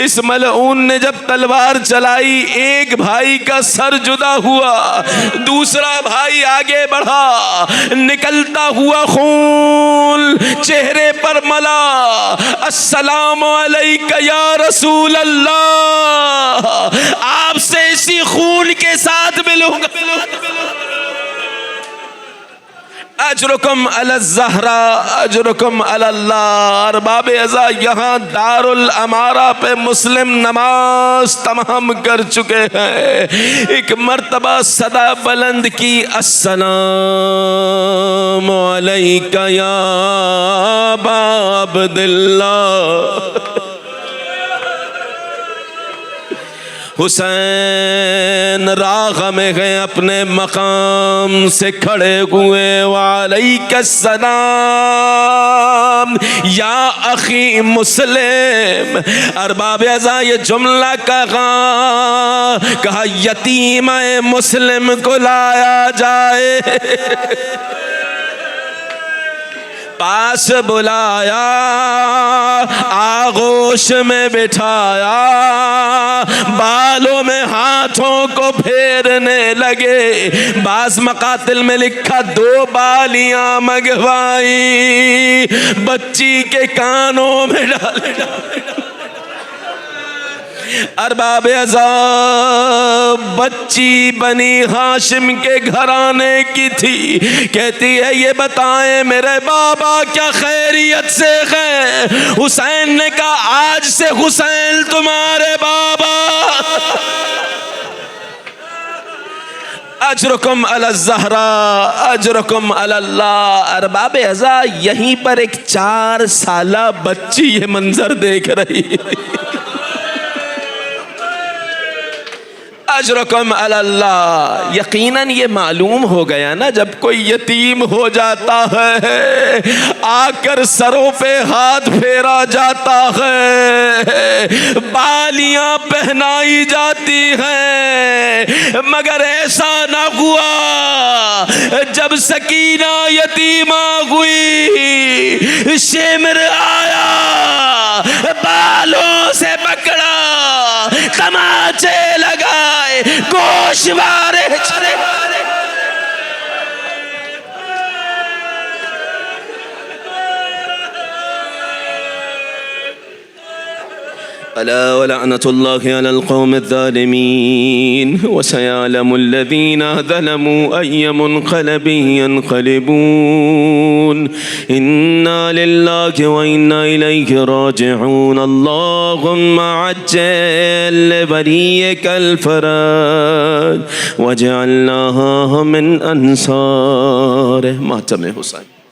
اس ملعون نے جب تلوار چلائی، ایک بھائی کا سر جدا ہوا، دوسرا بھائی آگے بڑھا، نکلتا ہوا خون چہرے پر ملا. السلام علیک یا رسول اللہ، آپ سے اسی خون کے ساتھ ملوں گا. اجرکم علی الزہراء، اجرکم علی اللہ. ارباب ازا یہاں دار الامارہ پہ مسلم نماز تمام کر چکے ہیں. ایک مرتبہ صدا بلند کی، السلام علیک یا ابا عبداللہ. حسین راغ میں گئے، اپنے مقام سے کھڑے ہوئے. وعلیک السلام یا اخی مسلم. ارباب ازا یہ جملہ کہا یتیم مسلم کو لایا جائے، پاس بلایا، آغوش میں بٹھایا، بالوں میں ہاتھوں کو پھیرنے لگے. بعض مقاتل میں لکھا 2 بالیاں منگوائی، بچی کے کانوں میں ڈال. ارباب عذاب بچی بنی ہاشم کے گھرانے کی تھی. کہتی ہے یہ بتائیں میرے بابا کیا خیریت سے ہیں؟ حسین نے کہا آج سے حسین تمہارے بابا. اجرکم علی الزہراء، اجرکم علی اللہ. ارباب عزا یہیں پر ایک 4 سالہ بچی یہ منظر دیکھ رہی. اجرکم علی اللہ. یقیناً یہ معلوم ہو گیا نا جب کوئی یتیم ہو جاتا ہے آ کر سروں پہ ہاتھ پھیرا جاتا ہے، بالیاں پہنائی جاتی ہیں، مگر ایسا نہ ہوا. جب سکینہ یتیمہ ہوئی، شمر آیا، بالوں سے پکڑا، تماچے لگائے، گوشوارے چلے. ألا ولعنة الله على القوم الظالمين وسيعلم الذين ظلموا أي منقلب ينقلبون إنا لله وإنا إليه راجعون اللهم عجل لوليك الفرج وجعلناها من أنصاره. ماتم حسین.